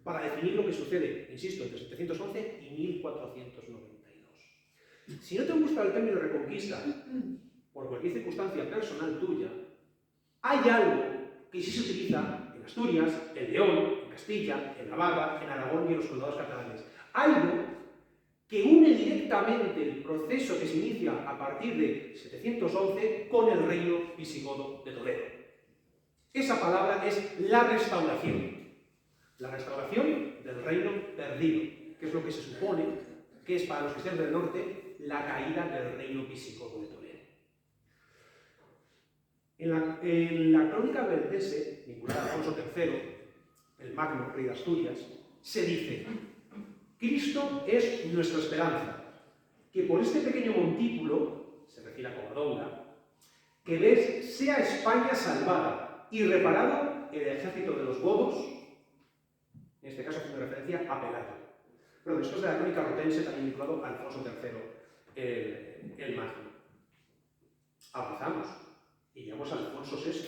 para definir lo que sucede, insisto, entre 711 y 1492. Si no te gusta el término Reconquista, por cualquier circunstancia personal tuya, hay algo que sí se utiliza en Asturias, en León, en Castilla, en Navarra, en Aragón y en los soldados catalanes. Algo que une directamente el proceso que se inicia a partir de 711 con el reino visigodo de Toledo. Esa palabra es la restauración. La restauración del reino perdido, que es lo que se supone que es para los cristianos del norte la caída del reino visigodo de Toledo. En la crónica valdense, vinculada a Alfonso III, el Magno, rey de Asturias, se dice: Cristo es nuestra esperanza, que por este pequeño montículo, se refiere a Covadonga, que ves sea España salvada y reparado el ejército de los godos, en este caso haciendo referencia a Pelayo. Pero después de la crónica rotense, también vinculado a Alfonso III, el Magno. Avanzamos y llegamos a Alfonso VI,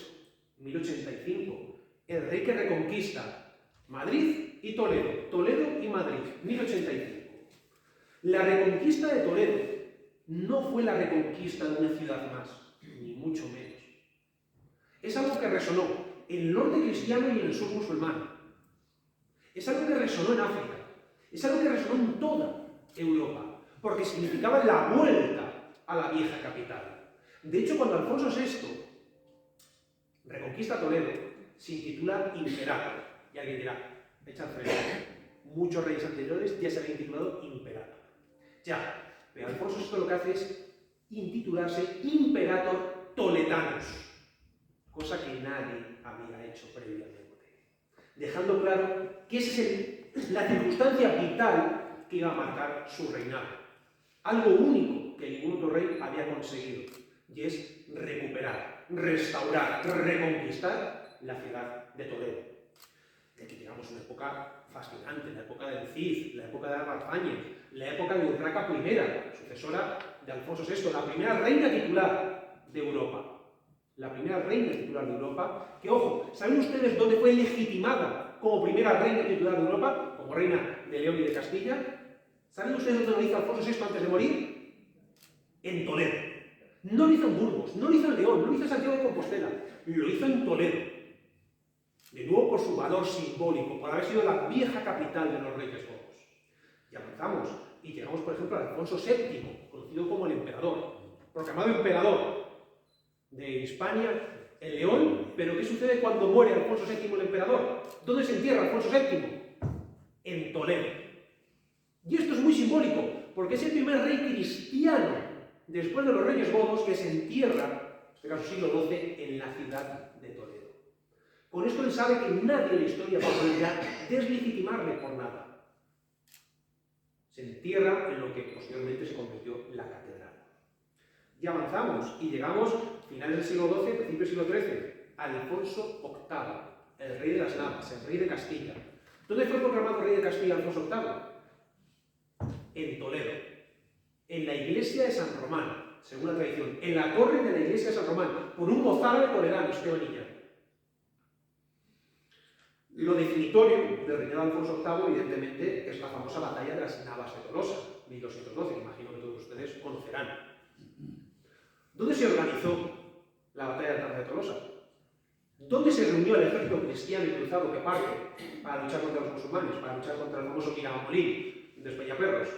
1085, el rey que reconquista Madrid y Toledo, Toledo y Madrid, 1085. La reconquista de Toledo no fue la reconquista de una ciudad más, ni mucho menos. Es algo que resonó en el norte cristiano y en el sur musulmán. Es algo que resonó en África. Es algo que resonó en toda Europa, porque significaba la vuelta a la vieja capital. De hecho, cuando Alfonso VI reconquista Toledo, se intitula Imperator. Y alguien dirá, echa freno, muchos reyes anteriores ya se habían titulado Imperator. Ya, pero Alfonso VI lo que hace es intitularse Imperator Toledanos, cosa que nadie había hecho previamente. Dejando claro que ese es la circunstancia vital que iba a marcar su reinado. Algo único que ningún otro rey había conseguido, y es recuperar, restaurar, reconquistar la ciudad de Toledo. Y aquí llegamos a una época fascinante, la época del Cid, la época de Alba Fáñez, la época de Urraca I, sucesora de Alfonso VI, la primera reina titular de Europa. La primera reina titular de Europa, que, ojo, ¿saben ustedes dónde fue legitimada como primera reina titular de Europa? Como reina de León y de Castilla. ¿Saben ustedes dónde lo hizo Alfonso VI antes de morir? En Toledo. No lo hizo en Burgos, no lo hizo en León, no lo hizo en Santiago de Compostela, lo hizo en Toledo. De nuevo por su valor simbólico, por haber sido la vieja capital de los reyes godos. Y avanzamos, y llegamos, por ejemplo, a Alfonso VII, conocido como el emperador, proclamado emperador de Hispania, en León. Pero ¿qué sucede cuando muere Alfonso VII, el emperador? ¿Dónde se entierra Alfonso VII? En Toledo. Y esto es muy simbólico, porque es el primer rey cristiano, después de los reyes godos, que se entierra, en este caso siglo XII, en la ciudad de Toledo. Con esto él sabe que nadie en la historia va a poder ya deslegitimarle por nada. Se entierra en lo que posteriormente se convirtió en la catedral. Y avanzamos y llegamos, finales del siglo XII, principios del siglo XIII, a Alfonso VIII, el rey de las Navas, el rey de Castilla. ¿Dónde fue proclamado rey de Castilla Alfonso VIII? En Toledo, en la iglesia de San Román, según la tradición, en la torre de la iglesia de San Román, por un mozárabe toledano, Estebanilla. Lo definitorio del reinado de Alfonso VIII, evidentemente, es la famosa batalla de las Navas de Tolosa, 1212, que imagino que todos ustedes conocerán. ¿Dónde se organizó la batalla de las Navas de Tolosa? ¿Dónde se reunió el ejército cristiano y cruzado que parte para luchar contra los musulmanes, para luchar contra el famoso Miramolín de Peñaperros?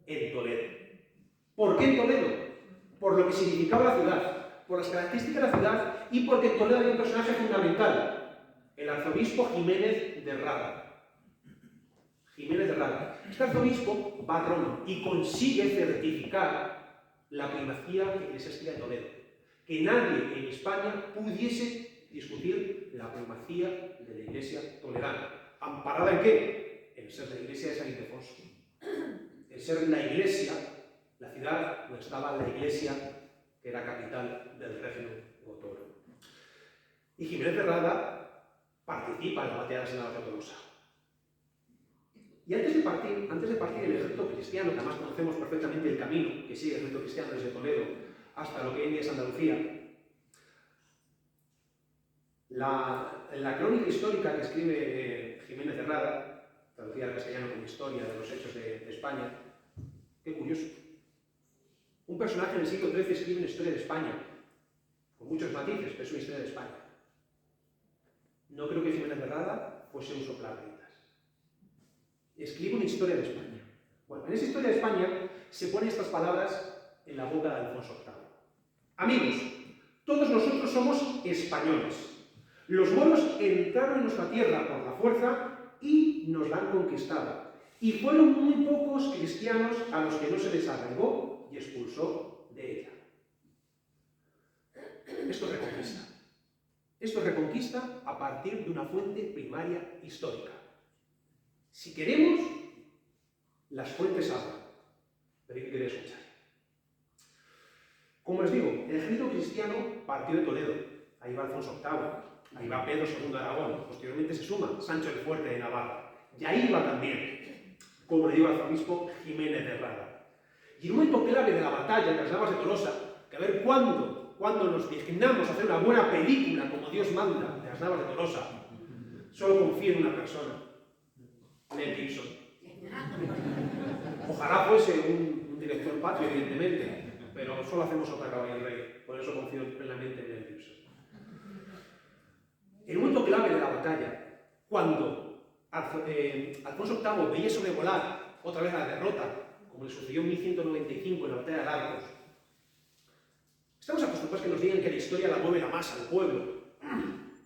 En Toledo. ¿Por qué en Toledo? Por lo que significaba la ciudad, por las características de la ciudad y porque en Toledo había un personaje fundamental, el arzobispo Jiménez de Rada. Jiménez de Rada. Este arzobispo va a Roma y consigue certificar la primacía eclesiástica de Toledo. Que nadie en España pudiese discutir la primacía de la iglesia toledana. ¿Amparada en qué? En ser la iglesia de San Ildefonso. En ser la iglesia, la ciudad donde estaba la iglesia que era capital del reino gotorro. Y Jiménez de Rada participa en la batalla de las Navas de Tolosa. Y antes de partir el ejército cristiano, que además conocemos perfectamente el camino que sigue el ejército cristiano desde Toledo hasta lo que hoy en día es Andalucía, la crónica histórica que escribe Jiménez de Rada, traducida al castellano como Historia de los Hechos de España, qué curioso. Un personaje en el siglo XIII escribe una historia de España, con muchos matices, pero es una historia de España. No creo que Jiménez de Rada fuese un soplagritas. Escribe una historia de España. Bueno, en esa historia de España se ponen estas palabras en la boca de Alfonso VIII. Amigos, todos nosotros somos españoles. Los moros entraron en nuestra tierra por la fuerza y nos la han conquistado. Y fueron muy pocos cristianos a los que no se les arraigó y expulsó de ella. Esto es reconquista. Esto es reconquista a partir de una fuente primaria histórica. Si queremos, las fuentes hablan, pero hay que querer escuchar. Como les digo, el ejército cristiano partió de Toledo. Ahí va Alfonso VIII, ahí va Pedro II de Aragón, posteriormente se suma Sancho el Fuerte de Navarra. Y ahí va también, como le digo al arzobispo, Jiménez de Rada. Y el momento clave de la batalla de las Navas de Tolosa, que a ver cuándo nos dignamos a hacer una buena película como Dios manda de las Navas de Tolosa, solo confío en una persona, Mel Gibson. Ojalá fuese un director patrio, evidentemente, pero solo hacemos otra Caballo del Rey, por eso confío plenamente en Mel Gibson. El momento clave de la batalla, cuando Alfonso VIII veía sobrevolar otra vez la derrota, como le sucedió en 1195 en la batalla de Argos. Estamos acostumbrados a que nos digan que la historia la mueve la masa, el pueblo.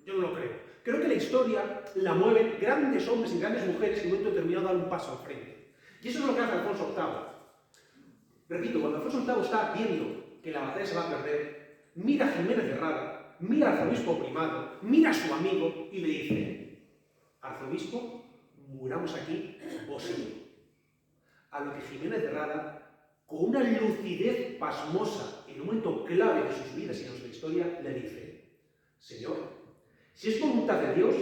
Yo no lo creo. Creo que la historia la mueven grandes hombres y grandes mujeres que en un momento determinado dan un paso al frente. Y eso es lo que hace Alfonso VIII. Repito, cuando Alfonso VIII está viendo que la batalla se va a perder, mira a Jiménez de Rada, mira al arzobispo primado, mira a su amigo y le dice: arzobispo, muramos aquí vos y yo. A lo que Jiménez de Rada, con una lucidez pasmosa en un momento clave de sus vidas y de nuestra historia, le dice: Señor, si es voluntad de Dios,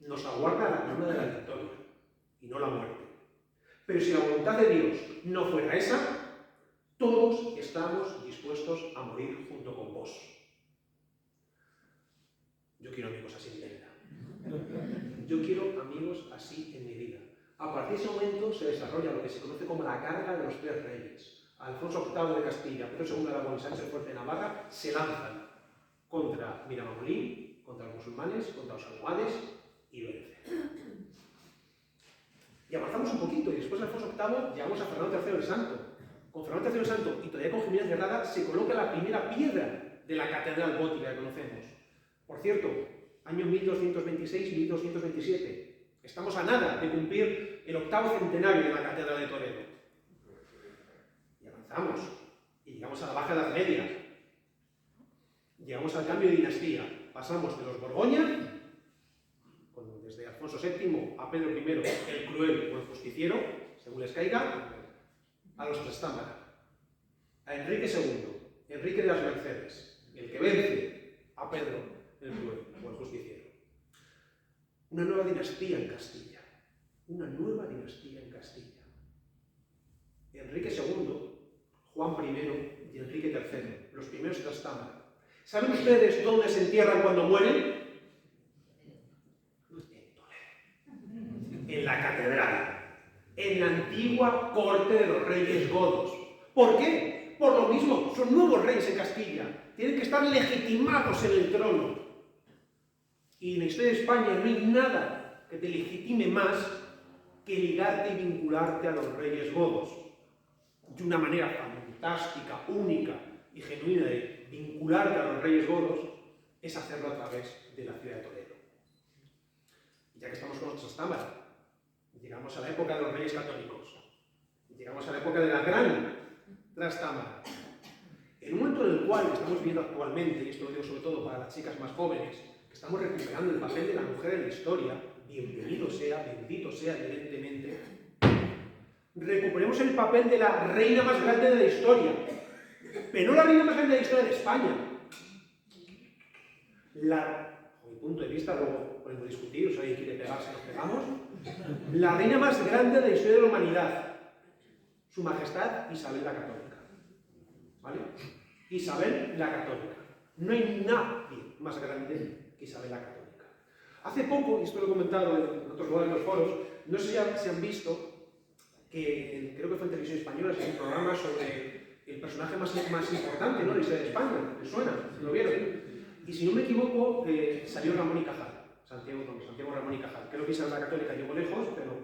nos aguarda la corona de la victoria y no la muerte. Pero si la voluntad de Dios no fuera esa, todos estamos dispuestos a morir junto con vos. Yo quiero amigos así en mi vida. Yo quiero amigos así en mi vida. A partir de ese momento se desarrolla lo que se conoce como la carga de los tres reyes. Alfonso VIII de Castilla, Pedro II de Aragón y Sánchez Fuerte de Navarra se lanzan contra Miramamolín, contra los musulmanes, contra los almohades y vencen. Y avanzamos un poquito y después de Alfonso VIII llegamos a Fernando III el Santo. Con Fernando III el Santo y todavía con Jiménez de Rada se coloca la primera piedra de la catedral gótica que conocemos. Por cierto, año 1226-1227. Estamos a nada de cumplir el 8º centenario de la Catedral de Toledo. Y avanzamos. Y llegamos a la Baja Edad Media. Llegamos al cambio de dinastía. Pasamos de los Borgoña, desde Alfonso VII a Pedro I, el cruel o el justiciero, según les caiga, a los Trastámara. A Enrique II, Enrique de las Mercedes, el que vence a Pedro el cruel o el justiciero. Una nueva dinastía en Castilla. Una nueva dinastía en Castilla. Enrique II, Juan I y Enrique III, los primeros Trastámara. ¿Saben ustedes dónde se entierran cuando mueren? En Toledo. En la catedral. En la antigua corte de los reyes godos. ¿Por qué? Por lo mismo, son nuevos reyes en Castilla. Tienen que estar legitimados en el trono. Y en la historia de España no hay nada que te legitime más que ligarte y vincularte a los reyes godos. De una manera fantástica, única y genuina de vincularte a los reyes godos es hacerlo a través de la ciudad de Toledo. Y ya que estamos con los Trastámara, llegamos a la época de los reyes católicos. Llegamos a la época de la gran Trastámara. En un momento en el cual estamos viviendo actualmente, y esto lo digo sobre todo para las chicas más jóvenes, estamos recuperando el papel de la mujer en la historia, bienvenido sea, bendito sea, evidentemente. Recuperemos el papel de la reina más grande de la historia, pero no la reina más grande de la historia de España. Bajo mi punto de vista, luego podemos discutir, o si alguien quiere pegarse, nos pegamos. La reina más grande de la historia de la humanidad, Su Majestad Isabel la Católica. ¿Vale? Isabel la Católica. No hay nadie más grande que Isabel la Católica. Hace poco, y esto lo he comentado en otros lugares de los foros, no sé si han visto que, creo que fue en Televisión Española, es un programa sobre el personaje más importante, ¿no?, de la historia de España. ¿Les suena? ¿Lo vieron? Y si no me equivoco, salió Ramón y Cajal, Santiago Ramón y Cajal. Creo que Isabel la Católica llegó lejos, pero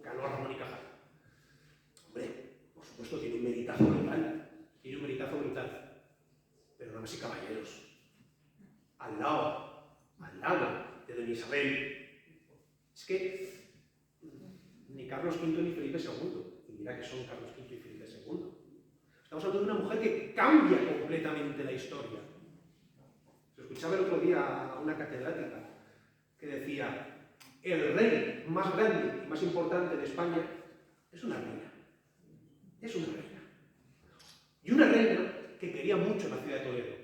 ganó a Ramón y Cajal. Hombre, por supuesto, tiene un meritazo brutal. Tiene un meritazo brutal. Pero damas y caballeros, al lado de doña Isabel, es que ni Carlos V ni Felipe II, y mira que son Carlos V y Felipe II. Estamos hablando de una mujer que cambia completamente la historia. Se escuchaba el otro día a una catedrática que decía: el rey más grande y más importante de España es una reina. Es una reina. Y una reina que quería mucho la ciudad de Toledo.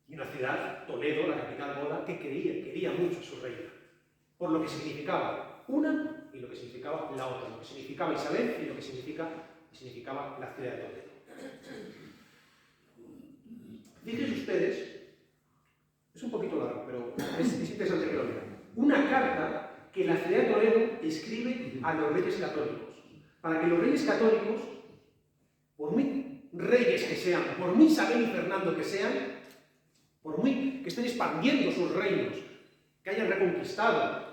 Y una ciudad, Toledo, la capital goda, que quería mucho a su reina. Por lo que significaba una y lo que significaba la otra. Lo que significaba Isabel y lo que significaba la ciudad de Toledo. Fíjense ustedes, es un poquito largo, pero es interesante que lo vean. Una carta que la ciudad de Toledo escribe a los reyes católicos. Para que los reyes católicos, por muy reyes que sean, por muy Isabel y Fernando que sean, por muy que estén expandiendo sus reinos, que hayan reconquistado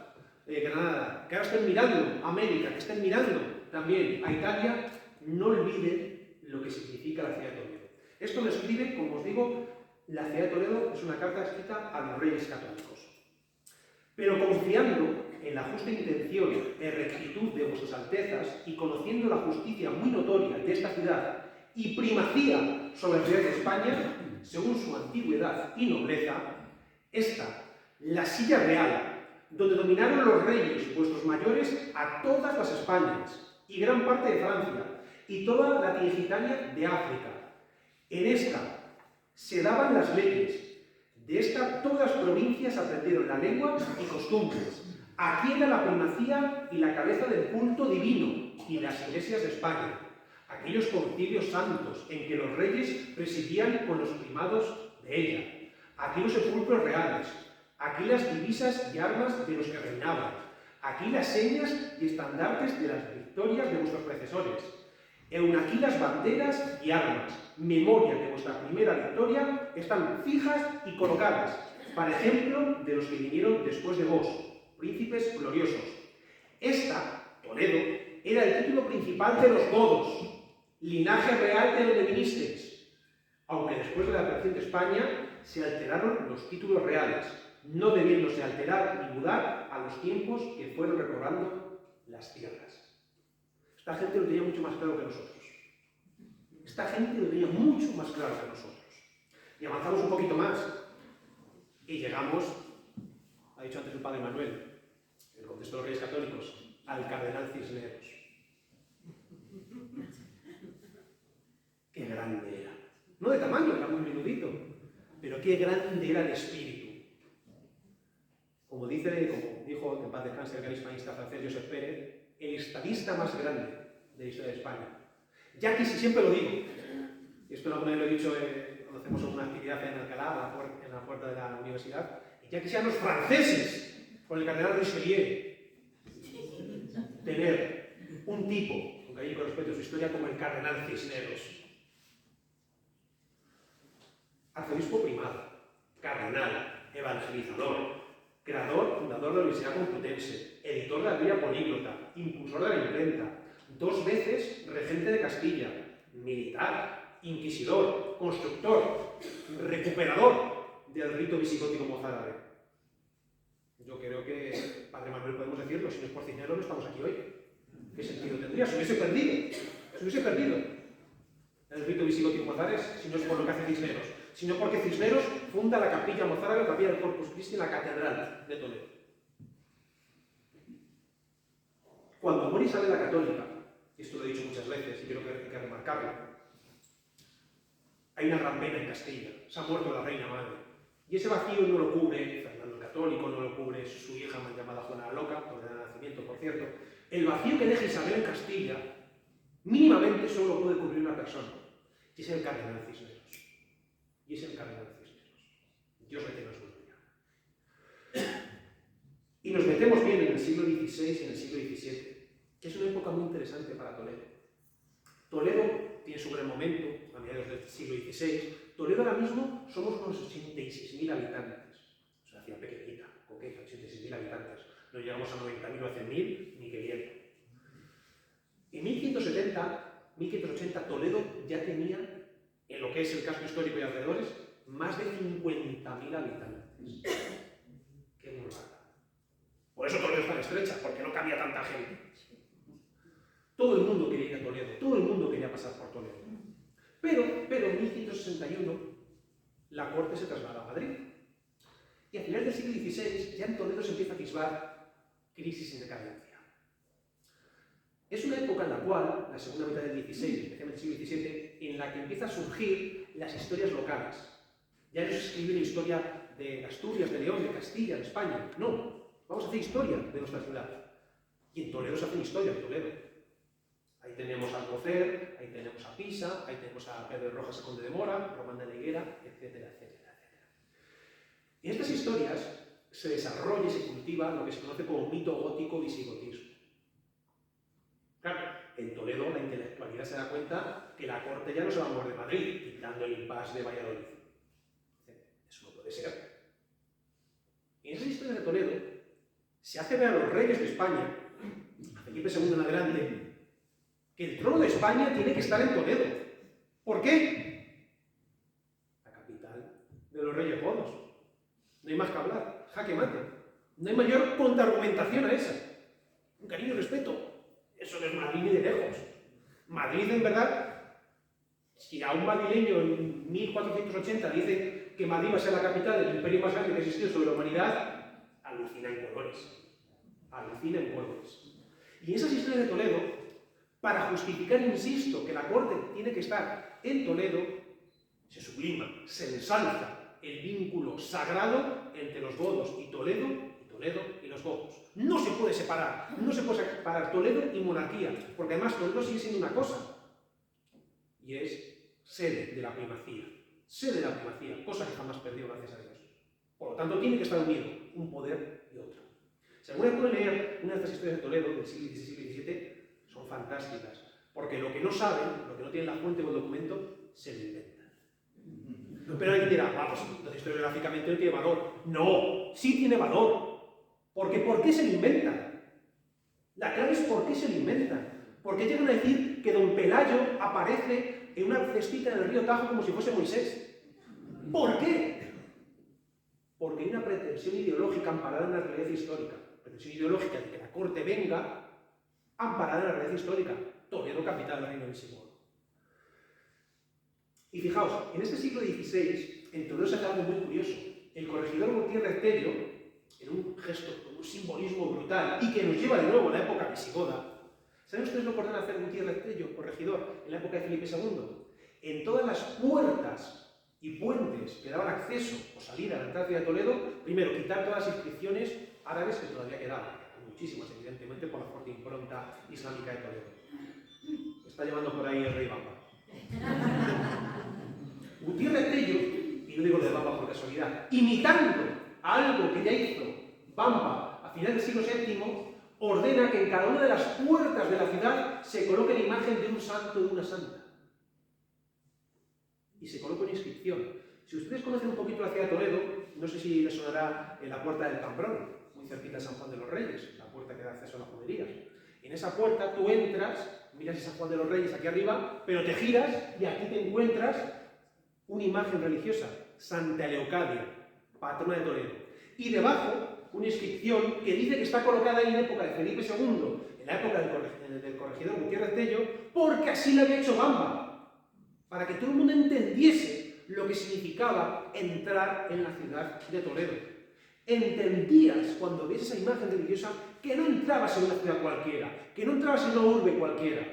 Granada, que ahora estén mirando a América, que estén mirando también a Italia, no olviden lo que significa la ciudad de Toledo. Esto lo escribe, como os digo, la ciudad de Toledo, es una carta escrita a los reyes católicos. Pero confiando en la justa intención y rectitud de vuestras altezas y conociendo la justicia muy notoria de esta ciudad y primacía sobre la ciudad de España, según su antigüedad y nobleza, esta, la silla real, donde dominaron los reyes, vuestros mayores, a todas las Españas, y gran parte de Francia, y toda la Tingitania de África. En esta se daban las leyes. De esta todas las provincias aprendieron la lengua y costumbres. Aquí era la primacía y la cabeza del culto divino y las iglesias de España. Aquellos concilios santos en que los reyes presidían con los primados de ella. Aquí los sepulcros reales. Aquí las divisas y armas de los que reinaban. Aquí las señas y estandartes de las victorias de vuestros predecesores. Aquí las banderas y armas, memoria de vuestra primera victoria, están fijas y colocadas, para ejemplo de los que vinieron después de vos, príncipes gloriosos. Esta, Toledo, era el título principal de los godos, linaje real de donde vinisteis, aunque después de la creación de España se alteraron los títulos reales, no debiéndose alterar ni mudar a los tiempos que fueron recobrando las tierras. Esta gente lo tenía mucho más claro que nosotros. Esta gente lo tenía mucho más claro que nosotros. Y avanzamos un poquito más y llegamos, ha dicho antes el padre Manuel, en el contexto de los Reyes Católicos, al cardenal Cisneros. Qué grande era. No de tamaño, era muy menudito, pero qué grande era de espíritu. Como dijo en paz descanse el gran hispanista francés Joseph Pérez, el estadista más grande de la historia de España. Ya que si siempre lo digo, y esto alguna vez lo he dicho cuando hacemos una actividad en Alcalá, en la puerta de la universidad, ya que sean los franceses, con el cardenal Richelieu, tener un tipo, con cariño y con respeto a su historia, como el cardenal Cisneros. Arzobispo primado, cardenal, evangelizador, creador, fundador de la Universidad Complutense, editor de la Biblia Políglota, impulsor de la imprenta, 2 veces regente de Castilla, militar, inquisidor, constructor, recuperador del rito visigótico mozárabe. Yo creo que, padre Manuel, podemos decirlo, si no es por Cisneros no estamos aquí hoy. ¿Qué sentido tendría? Se hubiese perdido el rito visigótico mozárabe si no es por lo que hace Cisneros, sino porque Cisneros funda la capilla mozárabe, la capilla del Corpus Christi en la catedral de Toledo. Cuando muere Isabel la Católica, y esto lo he dicho muchas veces y creo que hay que remarcarlo, hay una gran pena en Castilla, se ha muerto la reina madre, y ese vacío no lo cubre Fernando el Católico, no lo cubre su hija llamada Juana la Loca, por el nacimiento, por cierto. El vacío que deja Isabel en Castilla, mínimamente solo lo puede cubrir una persona, y es el cardenal Cisneros. Dios le tenga su gloria. Y nos metemos bien en el siglo XVI y en el siglo XVII, que es una época muy interesante para Toledo. Toledo tiene su gran momento, a mediados del siglo XVI. Toledo ahora mismo somos unos 86.000 habitantes. O sea, ciudad pequeñita, coqueta, 86.000 habitantes. No llegamos a 90.000 o a 100.000, ni queriendo. En 1580 Toledo ya tenía, en lo que es el casco histórico y alrededores, más de 50.000 habitantes. ¡Qué burrada! Por eso Toledo es tan estrecha, porque no cabía tanta gente. Todo el mundo quería ir a Toledo, todo el mundo quería pasar por Toledo. Pero en 1561 la corte se traslada a Madrid. Y a finales del siglo XVI ya en Toledo se empieza a atisbar crisis y decadencia. Es una época en la cual, la segunda mitad del XVI, especialmente el siglo XVII, en la que empiezan a surgir las historias locales. Ya no se escribe la historia de Asturias, de León, de Castilla, de España. No, vamos a hacer historia de nuestra ciudad. Y en Toledo se hace historia de Toledo. Ahí tenemos a Alcocer, ahí tenemos a Pisa, ahí tenemos a Pedro de Rojas, conde de Mora, Román de la Higuera, etcétera, etcétera, etcétera. Y en estas historias se desarrolla y se cultiva lo que se conoce como mito gótico visigotismo. Claro, en Toledo la intelectualidad se da cuenta que la corte ya no se va a mover de Madrid, quitando el impasse de Valladolid. Eso no puede ser. Y en esas historias de Toledo se hace ver a los reyes de España, a Felipe II en adelante, que el trono de España tiene que estar en Toledo. ¿Por qué? La capital de los reyes godos. No hay más que hablar, jaque mate. No hay mayor contraargumentación a esa. Un cariño y respeto. Eso no es Madrid ni de lejos. Madrid, en verdad, si a un madrileño en 1480 dice que Madrid va a ser la capital del imperio más grande que ha existido sobre la humanidad, a alucina en colores. Alucina en colores. Y esas historias de Toledo, para justificar, insisto, que la corte tiene que estar en Toledo, se sublima, se ensalza el vínculo sagrado entre los godos y Toledo y los godos. No se puede separar, no se puede separar Toledo y monarquía, porque además Toledo sigue siendo una cosa, y es sede de la primacía, cosa que jamás perdió, gracias a Dios. Por lo tanto, tiene que estar unido un poder y otro. Si alguna vez pueden leer una de estas historias de Toledo, del siglo XVI y XVII, son fantásticas, porque lo que no saben, lo que no tienen la fuente o el documento, se lo inventan. Pero alguien dirá, vamos, entonces historiográficamente no tiene valor. No, sí tiene valor. Porque ¿por qué se lo inventan? La clave es por qué se lo inventan. Porque llegan a decir que don Pelayo aparece en una cestita en el río Tajo como si fuese Moisés. ¿Por qué? Porque hay una pretensión ideológica amparada en la realidad histórica. Pretensión ideológica de que la corte venga amparada en la realidad histórica. Toledo, capital del reino visigodo. Y fijaos, en este siglo XVI, en Toledo se hace algo muy curioso. El corregidor Gutiérrez Tello, en un gesto, con un simbolismo brutal, y que nos lleva de nuevo a la época visigoda. ¿Saben ustedes lo que ordena hacer Gutiérrez Tello, corregidor, en la época de Felipe II? En todas las puertas y puentes que daban acceso o salida a la entrada de Toledo, primero, quitar todas las inscripciones árabes que todavía quedaban, muchísimas, evidentemente, por la fuerte impronta islámica de Toledo. Está llevando por ahí el rey Bamba. Gutiérrez Tello, y no digo lo de Bamba por casualidad, imitando algo que ya hizo Bamba a finales del siglo VII, ordena que en cada una de las puertas de la ciudad se coloque la imagen de un santo y de una santa. Y se coloca una inscripción. Si ustedes conocen un poquito la ciudad de Toledo, no sé si les sonará en la puerta del Cambrón, muy cerquita de San Juan de los Reyes, la puerta que da acceso a la judería. En esa puerta tú entras, miras a San Juan de los Reyes aquí arriba, pero te giras y aquí te encuentras una imagen religiosa, Santa Leocadia, patrona de Toledo. Y debajo, una inscripción que dice que está colocada ahí en época de Felipe II, en la época del corregidor Gutiérrez Tello, porque así lo había hecho Bamba, para que todo el mundo entendiese lo que significaba entrar en la ciudad de Toledo. Entendías, cuando ves esa imagen religiosa, que no entrabas en una ciudad cualquiera, que no entrabas en una urbe cualquiera.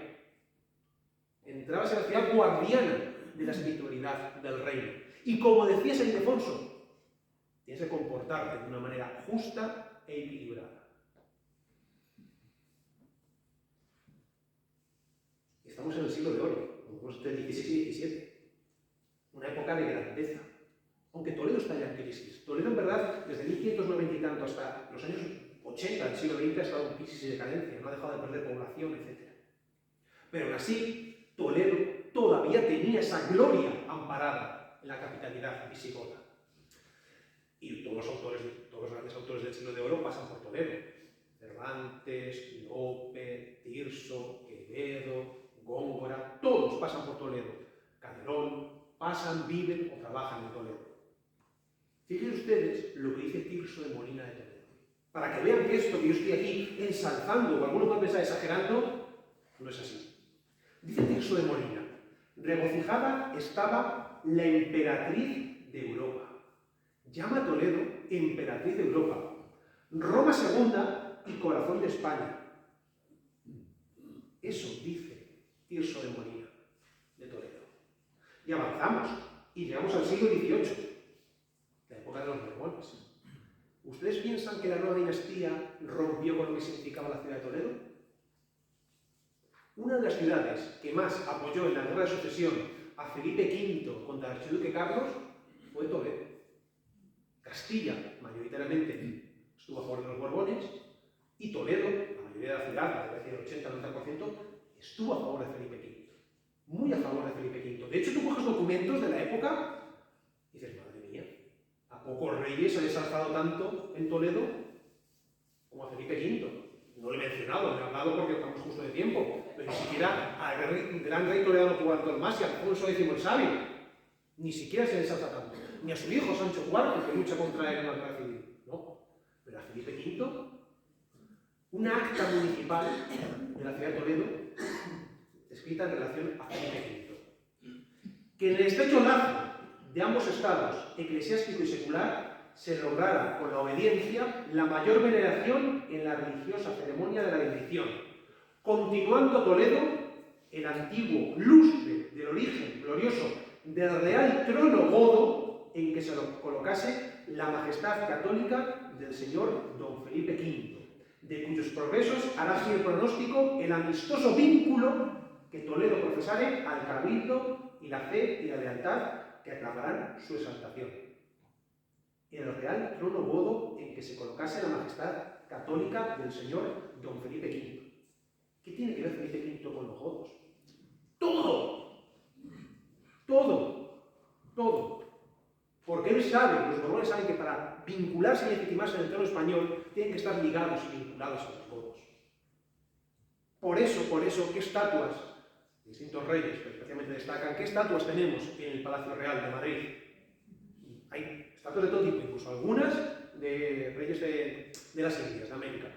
Entrabas en la ciudad guardiana de la espiritualidad del reino. Y como decía San Ildefonso, tienes que comportarte de una manera justa e equilibrada. Estamos en el siglo de oro, como el XVI y XVII. Una época de grandeza. Aunque Toledo está ya en crisis. Toledo, en verdad, desde 1590 y tanto hasta los años 80 del siglo XX ha estado en crisis y decadencia, no ha dejado de perder población, etc. Pero aún así, Toledo todavía tenía esa gloria amparada en la capitalidad visigoda. Y todos los grandes autores del siglo de oro pasan por Toledo. Cervantes, Lope, Tirso, Quevedo, Góngora, todos pasan por Toledo. Calderón, pasan, viven o trabajan en Toledo. Fíjense ustedes lo que dice Tirso de Molina de Toledo. Para que vean que esto que yo estoy aquí ensalzando, o alguno puede pensar exagerando, no es así. Dice Tirso de Molina, regocijada estaba la emperatriz de Europa. Llama a Toledo emperatriz de Europa. Roma segunda y corazón de España. Eso dice Tirso de Molina de Toledo. Y avanzamos y llegamos al siglo XVIII, la época de los Borbones. ¿Ustedes piensan que la nueva dinastía rompió con lo que significaba la ciudad de Toledo? Una de las ciudades que más apoyó en la guerra de sucesión a Felipe V contra el archiduque Carlos fue Toledo. Castilla, mayoritariamente, estuvo a favor de los Borbones, y Toledo, la mayoría de la ciudad, es decir, el 80-90%, estuvo a favor de Felipe V. Muy a favor de Felipe V. De hecho, tú coges documentos de la época y dices, madre mía, ¿a pocos reyes han ensalzado tanto en Toledo como a Felipe V? No lo he mencionado, me he hablado porque estamos justo de tiempo, pero ni siquiera al gran rey toledano Juan Antonomasia, Alfonso X el Sabio, ni siquiera se ensalza tanto. Ni a su hijo Sancho IV, que lucha contra él en la guerra civil. No, pero a Felipe V, una acta municipal de la ciudad de Toledo, escrita en relación a Felipe V, que en el estrecho lazo de ambos estados, eclesiástico y secular, se lograra con la obediencia la mayor veneración en la religiosa ceremonia de la bendición, continuando Toledo el antiguo lustre del origen glorioso del real trono godo en que se colocase la majestad católica del señor don Felipe V, de cuyos progresos hará así el pronóstico el amistoso vínculo que Toledo profesare al cabildo y la fe y la lealtad que aclamarán su exaltación. El real trono godo en que se colocase la majestad católica del señor don Felipe V. ¿Qué tiene que ver Felipe V con los godos? ¡Todo! ¡Todo! ¡Todo! Porque él sabe, los borbones saben que para vincularse y legitimarse en el trono español tienen que estar ligados y vinculados a los godos. Por eso, ¿qué estatuas? Distintos reyes, pero especialmente destacan, ¿qué estatuas tenemos en el Palacio Real de Madrid? Hay estatuas de todo tipo, incluso algunas de reyes de las Indias, de América.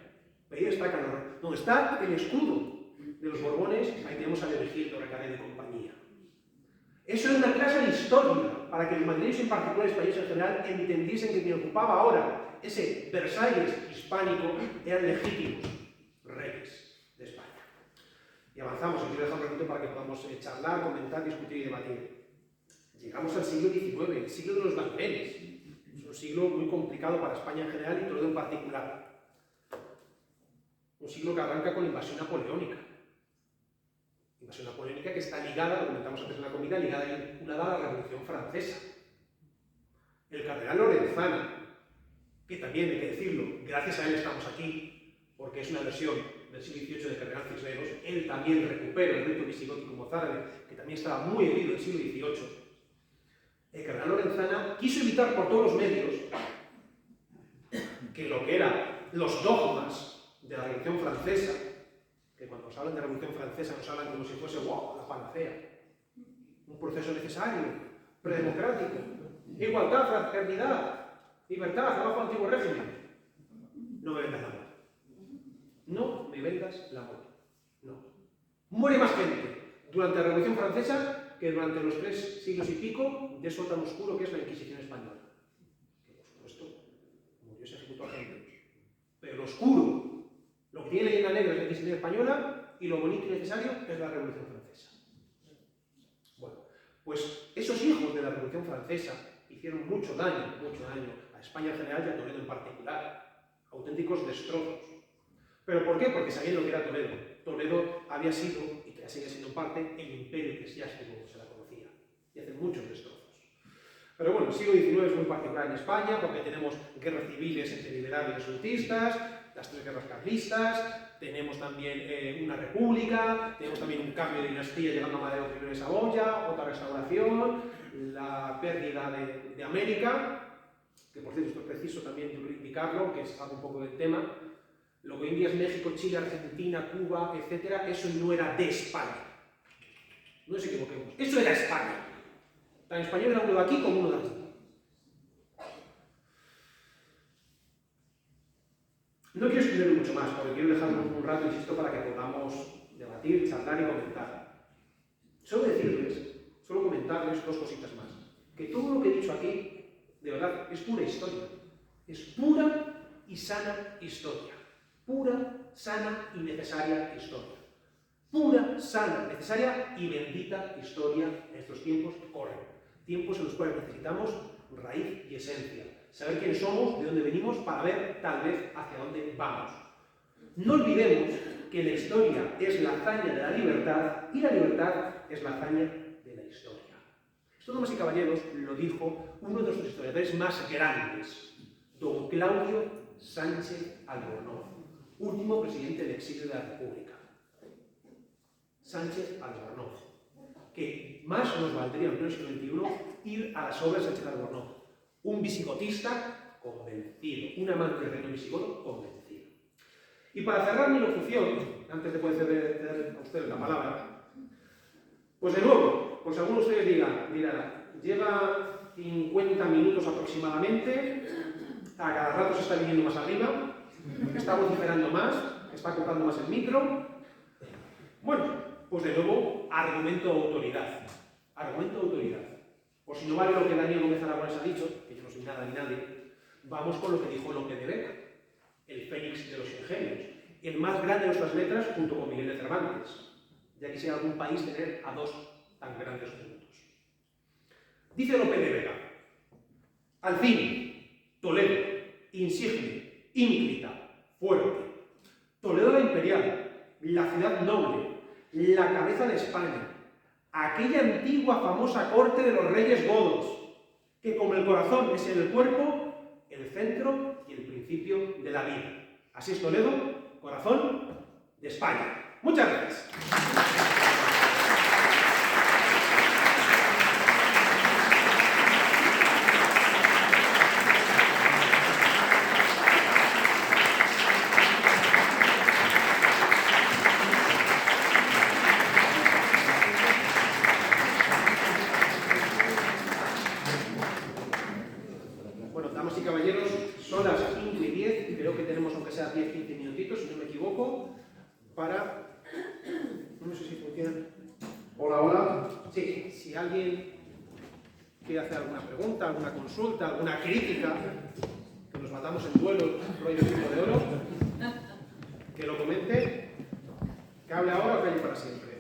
Ahí destacan, donde está el escudo de los Borbones, ahí tenemos a Leovigildo, Recaredo y compañía. Eso es una clase de historia, para que los madrileños en particular, los españoles en general, entendiesen que quien ocupaba ahora ese Versalles hispánico eran legítimos reyes de España. Y avanzamos, aquí voy a dejar un ratito para que podamos charlar, comentar, discutir y debatir. Llegamos al siglo XIX, el siglo de los Vaivenes. Es un siglo muy complicado para España en general y Toledo en particular. Un siglo que arranca con la invasión napoleónica. Invasión napoleónica que está ligada, lo comentamos antes en la comida, ligada y vinculada a la Revolución Francesa. El cardenal Lorenzana, que también hay que decirlo, gracias a él estamos aquí, porque es una versión del siglo XVIII del cardenal Cisneros, él también recupera el rito visigótico mozárabe, que también estaba muy herido en el siglo XVIII. El cardenal Lorenzana quiso evitar por todos los medios que lo que eran los dogmas de la Revolución Francesa, que cuando nos hablan de Revolución Francesa nos hablan como si fuese wow, la panacea, un proceso necesario, predemocrático, igualdad, fraternidad, libertad, abajo del antiguo régimen. No me vendas la moda. No me vendas la moda. No. Muere más gente durante la Revolución Francesa que durante los 3 siglos y pico de eso tan oscuro que es la Inquisición española. Que por supuesto murió y se ejecutó a gente. Pero lo oscuro, lo que tiene leyenda negra es la Inquisición española y lo bonito y necesario es la Revolución Francesa. Bueno, pues esos hijos de la Revolución Francesa hicieron mucho daño a España en general y a Toledo en particular. Auténticos destrozos. ¿Pero por qué? Porque sabían lo que era Toledo. Toledo había sido, y que sigue siendo en parte, el imperio eclesiástico como se la conocía. Y hacen muchos destrozos. Pero bueno, el siglo XIX es muy particular en España porque tenemos guerras civiles entre liberales y resultistas, las 3 guerras carlistas, tenemos también una república, tenemos también un cambio de dinastía llegando a Madero I de Saboya, otra restauración, la pérdida de América, que por cierto esto es preciso también indicarlo, que es algo un poco del tema. Lo que hoy en día es México, Chile, Argentina, Cuba, etc., eso no era de España. No nos equivoquemos, eso era España. Tan español era uno de aquí como uno de allí. No quiero extenderlo mucho más, porque quiero dejarlo un rato, insisto, para que podamos debatir, charlar y comentar. Solo comentarles 2 cositas más. Que todo lo que he dicho aquí, de verdad, es pura historia. Es pura y sana historia. Pura, sana y necesaria historia. Pura, sana, necesaria y bendita historia en estos tiempos que corren. Tiempos en los cuales necesitamos raíz y esencia. Saber quiénes somos, de dónde venimos, para ver tal vez hacia dónde vamos. No olvidemos que la historia es la hazaña de la libertad y la libertad es la hazaña de la historia. Esto, damas y caballeros, lo dijo uno de nuestros historiadores más grandes, don Claudio Sánchez Albornoz, último presidente del exilio de la República. Sánchez Albornoz, que más nos valdría en el siglo XXI ir a las obras de Sánchez Albornoz. Un visigotista convencido, un amante del reino visigodo convencido. Y para cerrar mi locución, antes de poder ceder a ustedes la palabra, pues de nuevo, pues algunos de ustedes digan, mira, lleva 50 minutos aproximadamente, a cada rato se está viniendo más arriba, está vociferando más, está cortando más el micro. Bueno, pues de nuevo, argumento de autoridad. Argumento de autoridad. Por si no vale lo que Daniel Gómez Aragonés ha dicho, que yo no soy nada ni nadie, Vamos con lo que dijo Lope de Vega, el fénix de los ingenios, el más grande de nuestras letras junto con Miguel de Cervantes. Ya quisiera algún país tener a dos tan grandes juntos. Dice Lope de Vega: al fin, Toledo, insigne, ínclita, fuerte. Toledo la imperial, la ciudad noble, la cabeza de España, aquella antigua famosa corte de los reyes godos, que como el corazón es en el cuerpo, el centro y el principio de la vida. Así es Toledo, corazón de España. Muchas gracias. Bueno, damas y caballeros, son las 5:10 y creo que tenemos, aunque sea 10-15 minutitos, si no me equivoco, para... No sé si funciona. Hola, hola. Sí, si alguien quiere hacer alguna pregunta, alguna consulta, alguna crítica, que nos matamos en duelo, rollo tipo de oro, que lo comente, que hable ahora o calle para siempre.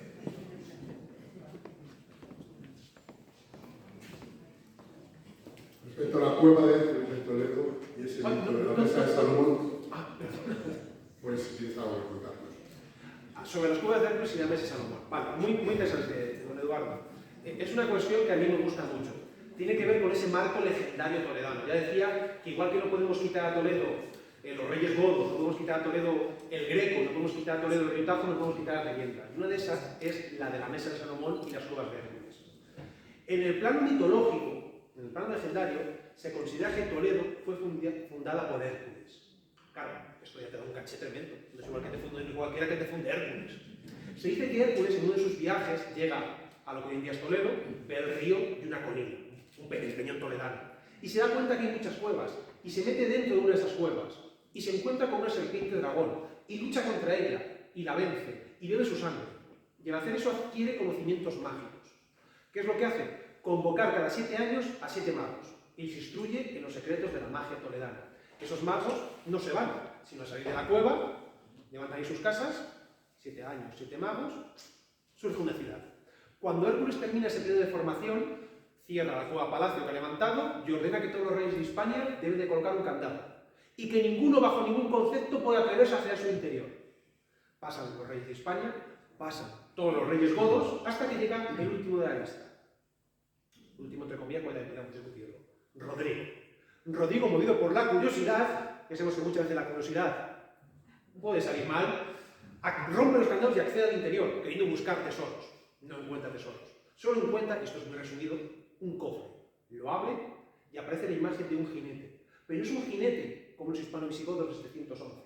Respecto a la cueva de Toledo y ese mito de la mesa de Salomón, pues si tienes algo que contarnos. Sobre las cuevas de Hércules y la mesa de Salomón. Vale, muy interesante, don Eduardo. Es una cuestión que a mí me gusta mucho. Tiene que ver con ese marco legendario toledano. Ya decía que igual que no podemos quitar a Toledo los reyes godos, no podemos quitar a Toledo el Greco, no podemos quitar a Toledo el Río Tajo, no podemos quitar la leyenda. Y una de esas es la de la mesa de Salomón y las cuevas de Hércules. En el plano mitológico, en el plano legendario, se considera que Toledo fue fundada por Hércules. Claro, esto ya te da un caché tremendo. No es igual que te funde cualquiera que te funde Hércules. Se dice que Hércules en uno de sus viajes llega a lo que hoy en día es Toledo, ve el río y una colina, el peñón toledano. Y se da cuenta que hay muchas cuevas. Y se mete dentro de una de esas cuevas. Y se encuentra con una serpiente dragón. Y lucha contra ella. Y la vence. Y bebe su sangre. Y al hacer eso adquiere conocimientos mágicos. ¿Qué es lo que hace? Convocar cada 7 años a 7 magos. Y se instruye en los secretos de la magia toledana. Esos magos no se van, sino a salir de la cueva, levantan ahí sus casas, 7 años, 7 magos, surge una ciudad. Cuando Hércules termina ese periodo de formación, cierra la cueva palacio que ha levantado y ordena que todos los reyes de España deben de colocar un candado. Y que ninguno, bajo ningún concepto, pueda atreverse hacia su interior. Pasan los reyes de España, pasan todos los reyes godos, hasta que llega el último de la lista. El último, entre comillas, cuál podemos discutirlo. Rodrigo, movido por la curiosidad, que sabemos que muchas veces la curiosidad puede salir mal, rompe los candados y accede al interior, queriendo buscar tesoros. No encuentra tesoros. Solo encuentra, y esto es muy resumido, un cofre. Lo abre y aparece la imagen de un jinete. Pero no es un jinete como los hispano-visigodos del 711.